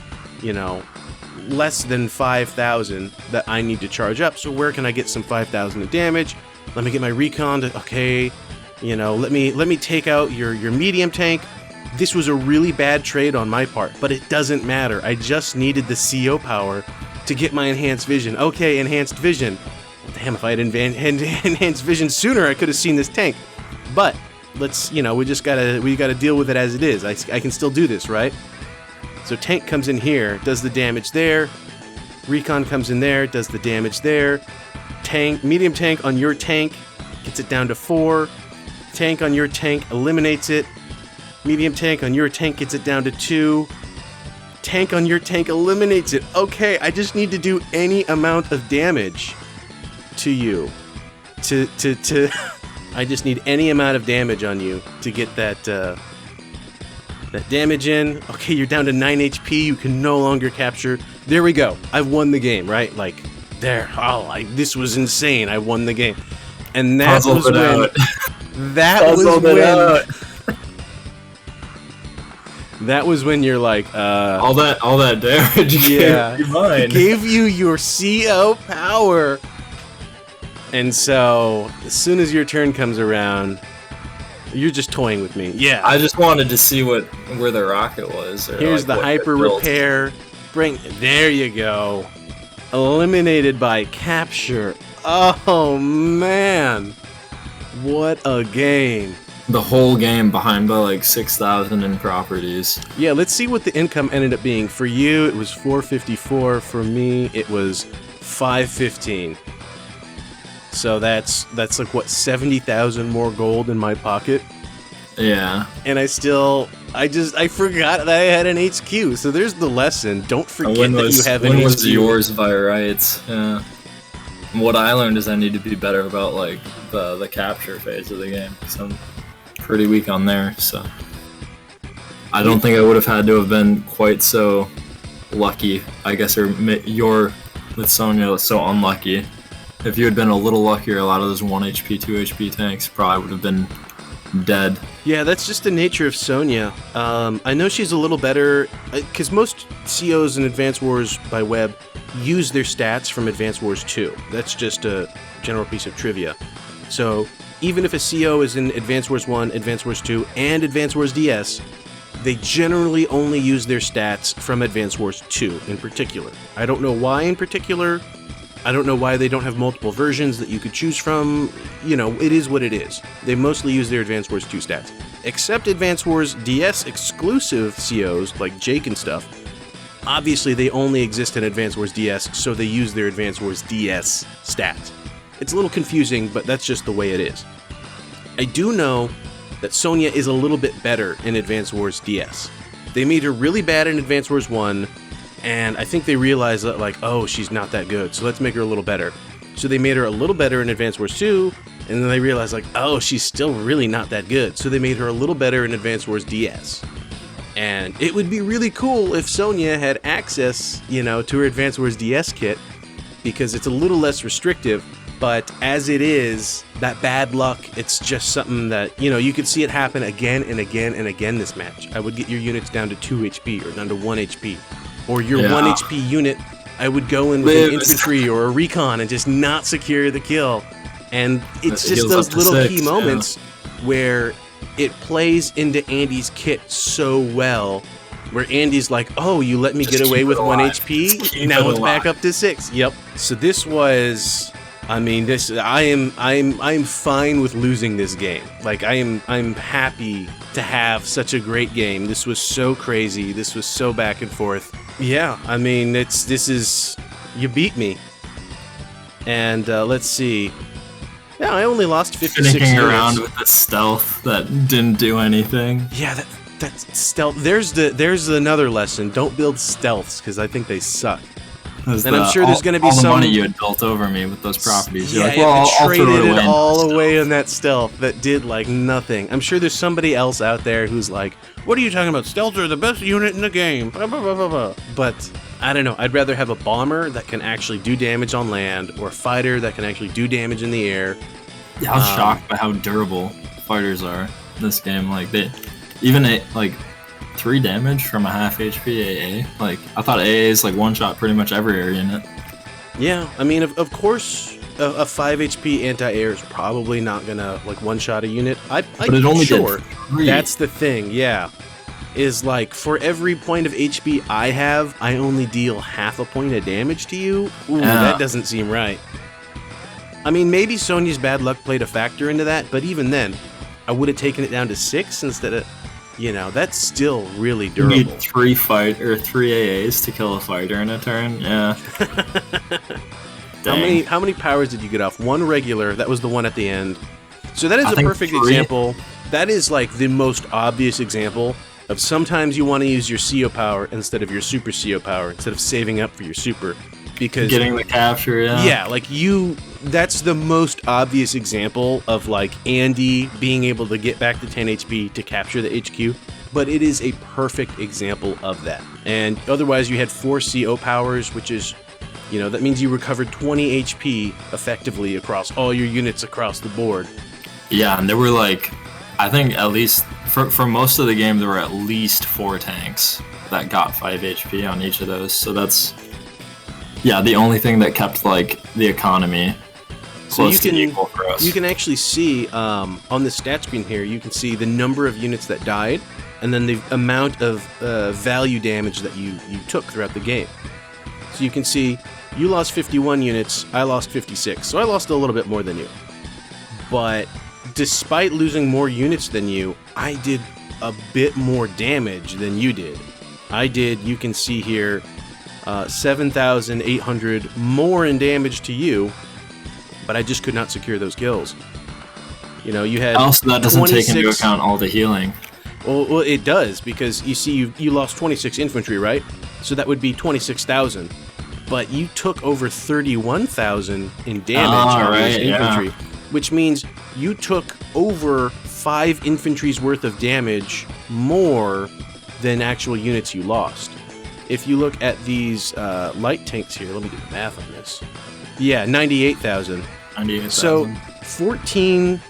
you know, less than 5,000 that I need to charge up. So where can I get some 5,000 of damage? Let me get my recon to, okay, you know, let me take out your medium tank. This was a really bad trade on my part, but it doesn't matter. I just needed the CO power to get my enhanced vision. Okay, enhanced vision. Damn, if I had enhanced vision sooner, I could have seen this tank. But let's, you know, we gotta deal with it as it is. I can still do this, right? So tank comes in here, does the damage there. Recon comes in there, does the damage there. Tank, medium tank on your tank, gets it down to 4. Tank on your tank eliminates it. Medium tank on your tank gets it down to 2. Tank on your tank eliminates it. Okay, I just need to do any amount of damage to you. I just need any amount of damage on you to get that damage in. Okay, you're down to 9 HP. You can no longer capture. There we go. I've won the game, right? Like, there. Oh, this was insane. I won the game. And that was when... That was when... That was when you're like, all that damage yeah, gave you mine. Gave you your CO power. And so, as soon as your turn comes around, you're just toying with me. Yeah. I just wanted to see where the rocket was. Or here's like the hyper repair. There you go. Eliminated by capture. Oh man. What a game. The whole game behind by like 6,000 in properties. Yeah, let's see what the income ended up being. For you, it was 454. For me, it was 515. So that's like what, 70,000 more gold in my pocket. Yeah. And I forgot that I had an HQ. So there's the lesson. Don't forget that you have an HQ. When was yours by rights? Yeah. What I learned is I need to be better about like the capture phase of the game. Because I'm pretty weak on there, so I don't think I would have had to have been quite so lucky, I guess, or you're with Sonja was so unlucky. If you had been a little luckier, a lot of those 1 HP, 2 HP tanks probably would have been dead. Yeah, that's just the nature of Sonja. I know she's a little better, because most COs in Advance Wars by Web use their stats from Advance Wars 2. That's just a general piece of trivia. So even if a CO is in Advance Wars 1, Advance Wars 2, and Advance Wars DS, they generally only use their stats from Advance Wars 2 in particular. I don't know why in particular. I don't know why they don't have multiple versions that you could choose from. You know, it is what it is. They mostly use their Advance Wars 2 stats. Except Advance Wars DS exclusive COs, like Jake and stuff. Obviously, they only exist in Advance Wars DS, so they use their Advance Wars DS stats. It's a little confusing, but that's just the way it is. I do know that Sonja is a little bit better in Advance Wars DS. They made her really bad in Advance Wars 1, and I think they realized that, like, oh, she's not that good, so let's make her a little better. So they made her a little better in Advance Wars 2, and then they realized, like, oh, she's still really not that good, so they made her a little better in Advance Wars DS. And it would be really cool if Sonja had access, you know, to her Advance Wars DS kit, because it's a little less restrictive. But as it is, that bad luck, it's just something that, you know, you could see it happen again and again and again this match. I would get your units down to 2 HP or down to 1 HP. Or your 1 HP unit, I would go in with an infantry or a recon and just not secure the kill. And it's just those little key moments where it plays into Andy's kit so well, where Andy's like, oh, you let me get away with 1 HP? Now it's back up to 6. Yep. So this was... I mean, I'm fine with losing this game. Like, I'm happy to have such a great game. This was so crazy. This was so back and forth. Yeah, I mean, you beat me. And let's see. Yeah, I only lost 56 units. Sneaking around with the stealth that didn't do anything. Yeah, that's stealth. There's another lesson. Don't build stealths, because I think they suck. And I'm sure there's going to be all some... the money you had built over me with those properties. Yeah, you're like, well, I'll traded it all away in that stealth that did, like, nothing. I'm sure there's somebody else out there who's like, what are you talking about? Stealths are the best unit in the game. Blah, blah, blah, blah, blah. But I don't know. I'd rather have a bomber that can actually do damage on land, or a fighter that can actually do damage in the air. Yeah, I was shocked by how durable fighters are in this game. Like they, even like 3 damage from a half HP AA. Like I thought AA is like one shot pretty much every air unit. Yeah, I mean, of course, a 5 HP anti-air is probably not gonna like one shot a unit. But it only did 3. That's the thing. Yeah, is like for every point of HP I have, I only deal half a point of damage to you. Ooh, that doesn't seem right. I mean, maybe Sonja's bad luck played a factor into that, but even then, I would have taken it down to 6 instead of, you know, that's still really durable. You need 3 AAs to kill a fighter in a turn. Yeah. How many powers did you get off? 1 regular. That was the one at the end. So that is a perfect example. That is like the most obvious example of sometimes you want to use your CO power instead of your super CO power, instead of saving up for your super. Because getting the capture, yeah, like that's the most obvious example of like Andy being able to get back to 10 HP to capture the HQ, but it is a perfect example of that. And otherwise you had 4 CO powers, which is, you know, that means you recovered 20 HP effectively across all your units across the board. Yeah, and there were like, I think at least for most of the game there were at least 4 tanks that got 5 HP on each of those. So that's, yeah, the only thing that kept like the economy close to equal for us. You can actually see on the stat screen here, you can see the number of units that died, and then the amount of value damage that you took throughout the game. So you can see you lost 51 units, I lost 56, so I lost a little bit more than you. But despite losing more units than you, I did a bit more damage than you did. I did, you can see here, 7,800 more in damage to you, but I just could not secure those kills. You know, you had also that doesn't take into account all the healing. Well, it does, because you see you lost 26 infantry, right? So that would be 26,000. But you took over 31,000 in damage on those infantry, which means you took over 5 infantry's worth of damage more than actual units you lost. If you look at these light tanks here, let me do the math on this. Yeah, 98,000. 98,000. So 14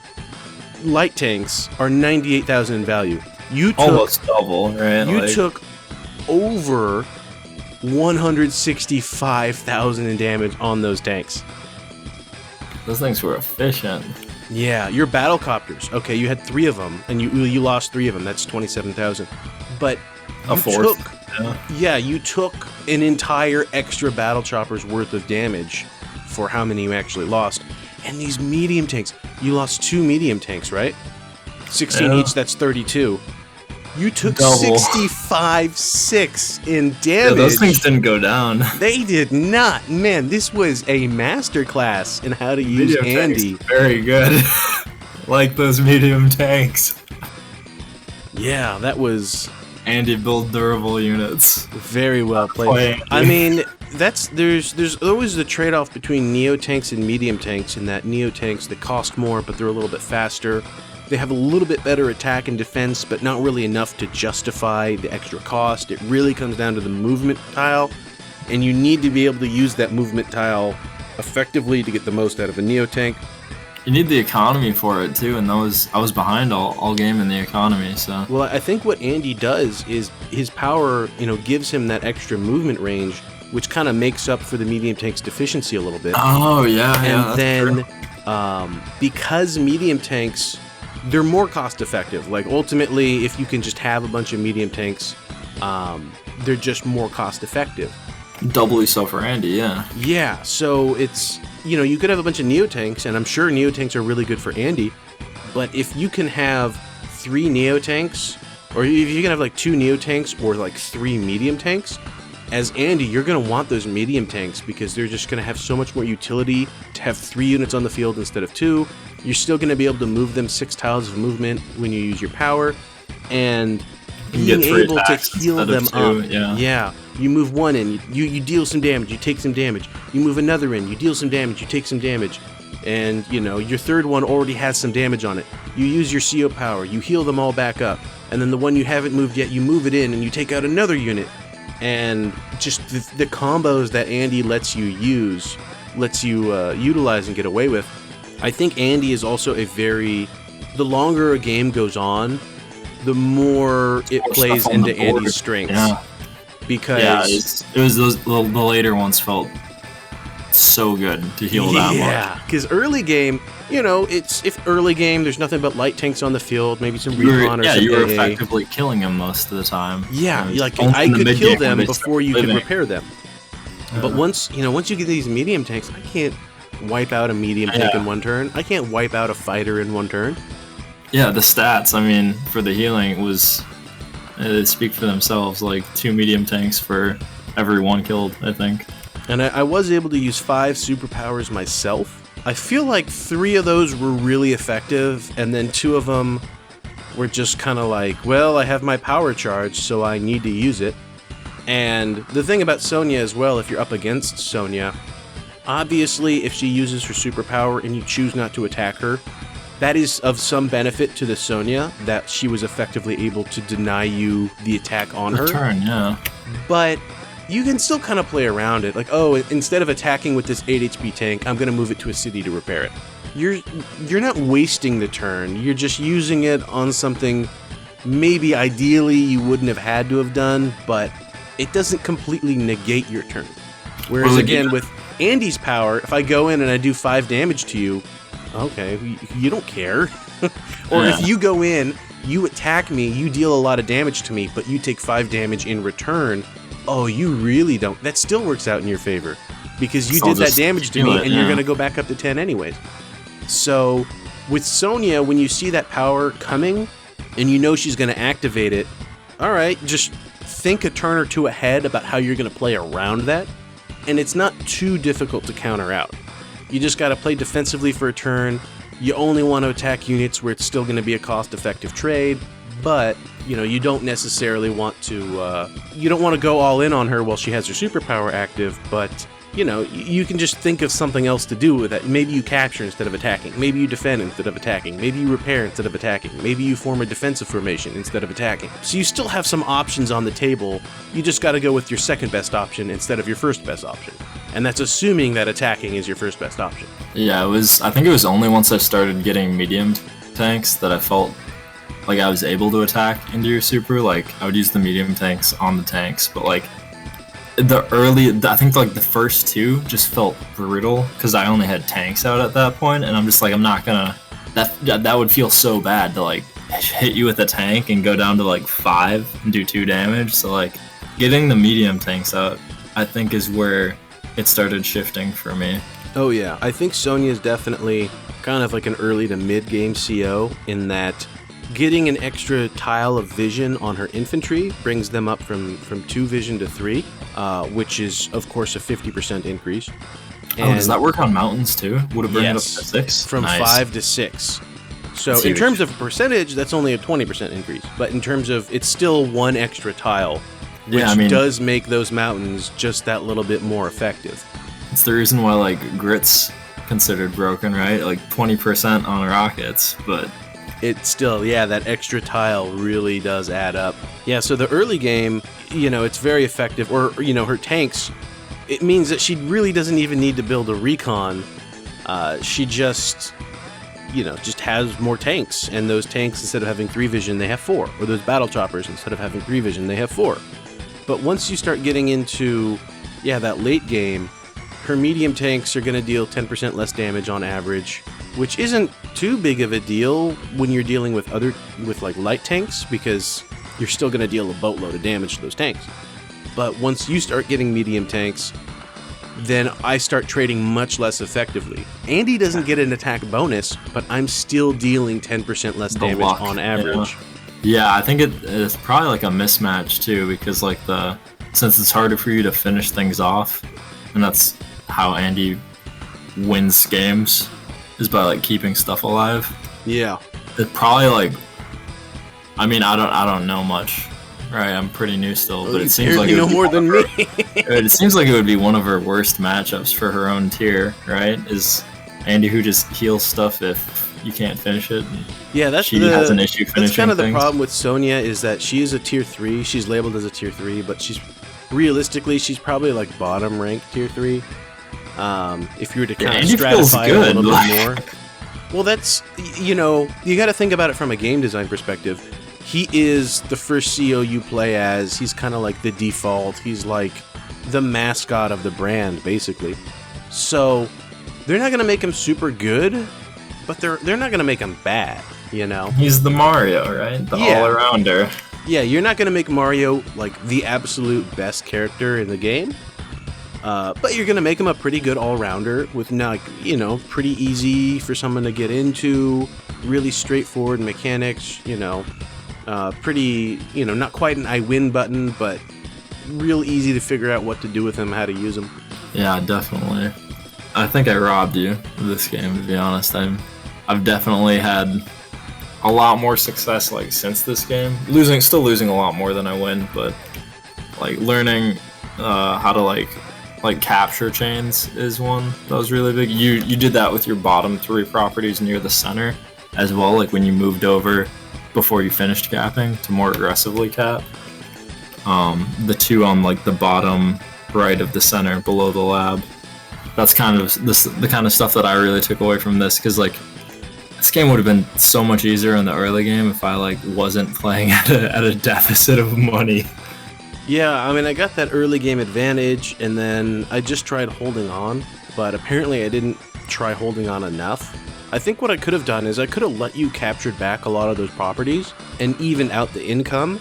light tanks are 98,000 in value. You took almost double, right? You took over 165,000 in damage on those tanks. Those things were efficient. Yeah, your battle copters. Okay, you had 3 of them, and you lost 3 of them. That's 27,000. But a fourth. You took an entire extra battle chopper's worth of damage for how many you actually lost. And these medium tanks, you lost 2 medium tanks, right? 16 each, that's 32. You took 65-6 in damage. Yeah, those things didn't go down. They did not. Man, this was a masterclass in how to use Andy. Very good. Like those medium tanks. Yeah, that was... Andy build durable units. Very well played. I mean, there's always the trade-off between neo tanks and medium tanks, in that neo tanks, they cost more, but they're a little bit faster. They have a little bit better attack and defense, but not really enough to justify the extra cost. It really comes down to the movement tile, and you need to be able to use that movement tile effectively to get the most out of a neo tank. You need the economy for it too, and I was behind all game in the economy. So well, I think what Andy does is his power, you know, gives him that extra movement range, which kind of makes up for the medium tank's deficiency a little bit. Oh yeah, and then because medium tanks, they're more cost effective. Like ultimately, if you can just have a bunch of medium tanks, they're just more cost effective. Doubly so for Andy, yeah. Yeah, so it's, you know, you could have a bunch of neo tanks, and I'm sure neo tanks are really good for Andy, but if you can have 3 neo tanks, or if you can have like 2 neo tanks or like 3 medium tanks, as Andy, you're going to want those medium tanks because they're just going to have so much more utility to have 3 units on the field instead of 2. You're still going to be able to move them 6 tiles of movement when you use your power, and being able to heal them up. Yeah. You move one in, you deal some damage, you take some damage. You move another in, you deal some damage, you take some damage. And, you know, your third one already has some damage on it. You use your CO power, you heal them all back up. And then the one you haven't moved yet, you move it in and you take out another unit. and just the combos that Andy lets you utilize and get away with. I think Andy is also the longer a game goes on, the more it plays into Andy's strengths. Yeah. Because it was the later ones felt so good to heal that much. Yeah, because early game, if early game there's nothing but light tanks on the field, maybe some Recon or some you were AA. effectively killing them most of the time. Yeah, I could kill them before you could repair them. But once you get these medium tanks, I can't wipe out a medium tank in one turn. I can't wipe out a fighter in one turn. Yeah, the stats, for the healing was they speak for themselves. Like 2 medium tanks for every 1 killed, I think. And I was able to use 5 superpowers myself. I feel like 3 of those were really effective, and then 2 of them were just kind of like, well, I have my power charge, so I need to use it. And the thing about Sonja as well, if you're up against Sonja, obviously if she uses her superpower and you choose not to attack her, that is of some benefit to the Sonja, that she was effectively able to deny you the attack on her. Turn, yeah. But you can still kind of play around it. Like, oh, instead of attacking with this 8 HP tank, I'm going to move it to a city to repair it. You're not wasting the turn. You're just using it on something maybe ideally you wouldn't have had to have done, but it doesn't completely negate your turn. Whereas, again, with Andy's power, if I go in and I do 5 damage to you, okay, you don't care. Or if you go in, you attack me, you deal a lot of damage to me, but you take 5 damage in return, oh, you really don't. That still works out in your favor, because you did that damage to me, and you're going to go back up to 10 anyways. So, with Sonja, when you see that power coming, and you know she's going to activate it, alright, just think a turn or 2 ahead about how you're going to play around that, and it's not too difficult to counter out. You just got to play defensively for a turn. You only want to attack units where it's still going to be a cost-effective trade, but you don't necessarily want to. You don't want to go all in on her while she has her superpower active, but you can just think of something else to do with that. Maybe you capture instead of attacking. Maybe you defend instead of attacking. Maybe you repair instead of attacking. Maybe you form a defensive formation instead of attacking. So you still have some options on the table. You just got to go with your second best option instead of your first best option. And that's assuming that attacking is your first best option. Yeah, I think it was only once I started getting medium tanks that I felt like I was able to attack into your super. Like, I would use the medium tanks on the tanks, but like I think like the first 2 just felt brutal because I only had tanks out at that point, and I'm just like, I'm not gonna. That would feel so bad to like hit you with a tank and go down to like 5 and do 2 damage. So like getting the medium tanks out, I think, is where it started shifting for me. Oh yeah, I think Sonja is definitely kind of like an early to mid-game CO in that getting an extra tile of vision on her infantry brings them up from 2 vision to 3, which is, of course, a 50% increase. And does that work on mountains too? Would it bring it up to 6? From 5 to 6. So in terms of percentage, that's only a 20% increase. But in terms of, it's still 1 extra tile, which does make those mountains just that little bit more effective. It's the reason why like Grit's considered broken, right? Like 20% on rockets, but it's still, that extra tile really does add up. Yeah, so the early game, it's very effective. Or, her tanks, it means that she really doesn't even need to build a Recon. She just has more tanks. And those tanks, instead of having 3 vision, they have 4. Or those battle choppers, instead of having 3 vision, they have 4. But once you start getting into, that late game, her medium tanks are going to deal 10% less damage on average, which isn't too big of a deal when you're dealing with like light tanks, because you're still going to deal a boatload of damage to those tanks. But once you start getting medium tanks, then I start trading much less effectively. Andy doesn't get an attack bonus, but I'm still dealing 10% less damage on average. Yeah, I think it's probably like a mismatch too, because like since it's harder for you to finish things off, and that's how Andy wins games, is by like keeping stuff alive. Yeah. It's probably like, I don't know much, right? I'm pretty new still, but it seems like you know more than me. It seems like it would be one of her worst matchups for her own tier, right? Is Andy, who just heals stuff if you can't finish it. She has an issue finishing That's kind of things. the problem with Sonja, is that she is a tier 3. She's labeled as a tier 3, but she's realistically, she's probably like bottom ranked tier 3. If you were to kind of Andy feels stratify it a good, little like- bit more. Well, that's, you know, you got to think about it from a game design perspective. He is the first CO you play as. He's kind of like the default. He's like the mascot of the brand, basically. So they're not going to make him super good, but they're not going to make him bad, you know? He's the Mario, right? The Yeah. all-arounder. Yeah, you're not going to make Mario like the absolute best character in the game. But you're going to make him a pretty good all-rounder with, not, you know, pretty easy for someone to get into, really straightforward mechanics, you know, pretty, you know, not quite an I win button, but real easy to figure out what to do with him, how to use him. Yeah, definitely. I think I robbed you of this game, to be honest. I've definitely had a lot more success like since this game. Still losing a lot more than I win, but like learning how to like capture chains is one that was really big. You did that with your bottom 3 properties near the center as well, like when you moved over before you finished capping to more aggressively cap. The 2 on like the bottom right of the center below the lab. That's kind of the kind of stuff that I really took away from this, because like this game would have been so much easier in the early game if I like wasn't playing at a deficit of money. Yeah, I mean, I got that early game advantage, and then I just tried holding on, but apparently I didn't try holding on enough. I think what I could have done is I could have let you capture back a lot of those properties and even out the income,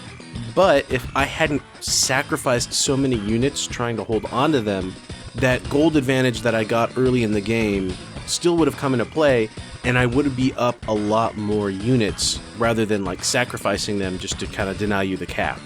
but if I hadn't sacrificed so many units trying to hold on to them, that gold advantage that I got early in the game still would have come into play, and I would be up a lot more units rather than like sacrificing them just to kind of deny you the cap.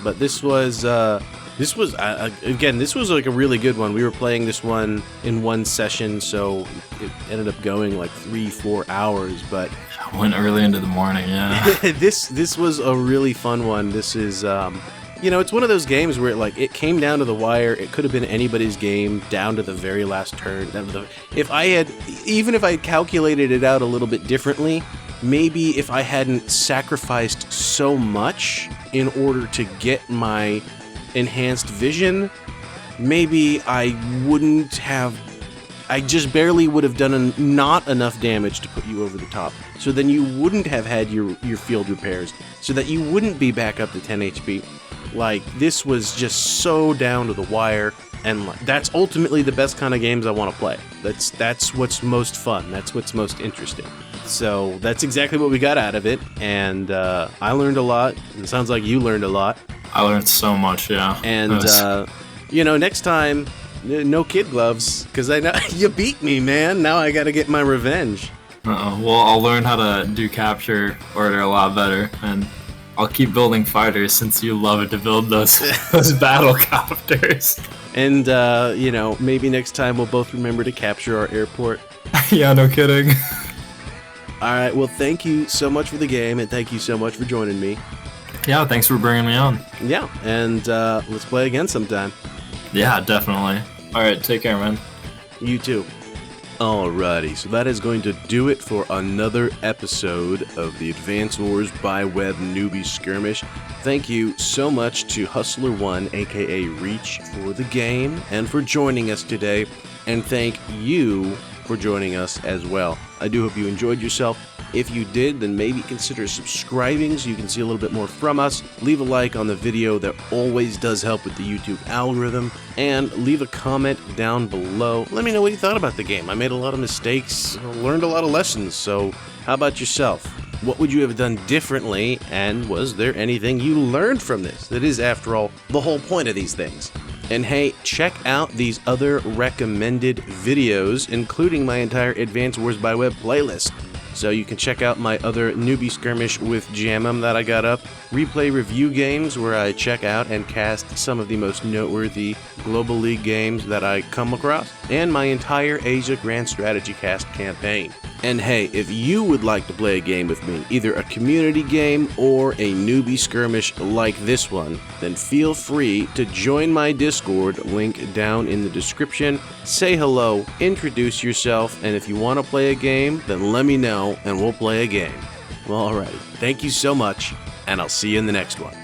But this was again, this was like a really good one. We were playing this one in one session, so it ended up going like 3-4 hours. But I went early into the morning, yeah. this was a really fun one. This is, you know, it's one of those games where it came down to the wire. It could have been anybody's game down to the very last turn. If I had calculated it out a little bit differently, maybe if I hadn't sacrificed so much in order to get my enhanced vision, maybe I just barely would have done not enough damage to put you over the top. So then you wouldn't have had your field repairs, so that you wouldn't be back up to 10 HP. Like, this was just so down to the wire, and that's ultimately the best kind of games I want to play. That's what's most fun. That's what's most interesting. So that's exactly what we got out of it, and I learned a lot. It sounds like you learned a lot. I learned so much, yeah. And, you know, next time, no kid gloves, because I know you beat me, man. Now I got to get my revenge. Well, I'll learn how to do capture order a lot better, and I'll keep building fighters since you love it to build those battle copters. And, you know, maybe next time we'll both remember to capture our airport. Yeah, no kidding. Alright, well, thank you so much for the game, and thank you so much for joining me. Yeah, thanks for bringing me on. Yeah, and let's play again sometime. Yeah, definitely. Alright, take care, man. You too. Alrighty, so that is going to do it for another episode of the Advance Wars by Web Newbie Skirmish. Thank you so much to Hustler1, aka Reach, for the game and for joining us today. And thank you for joining us as well. I do hope you enjoyed yourself. If you did, then maybe consider subscribing so you can see a little bit more from us. Leave a like on the video, that always does help with the YouTube algorithm. And leave a comment down below. Let me know what you thought about the game. I made a lot of mistakes, learned a lot of lessons, so how about yourself? What would you have done differently, and was there anything you learned from this? That is, after all, the whole point of these things. And hey, check out these other recommended videos, including my entire Advance Wars by Web playlist. So you can check out my other Newbie Skirmish with Jam'em that I got up, replay review games where I check out and cast some of the most noteworthy Global League games that I come across, and my entire Asia Grand Strategy Cast campaign. And hey, if you would like to play a game with me, either a community game or a Newbie Skirmish like this one, then feel free to join my Discord, link down in the description. Say hello, introduce yourself, and if you want to play a game, then let me know and we'll play a game. Well, alrighty, thank you so much, and I'll see you in the next one.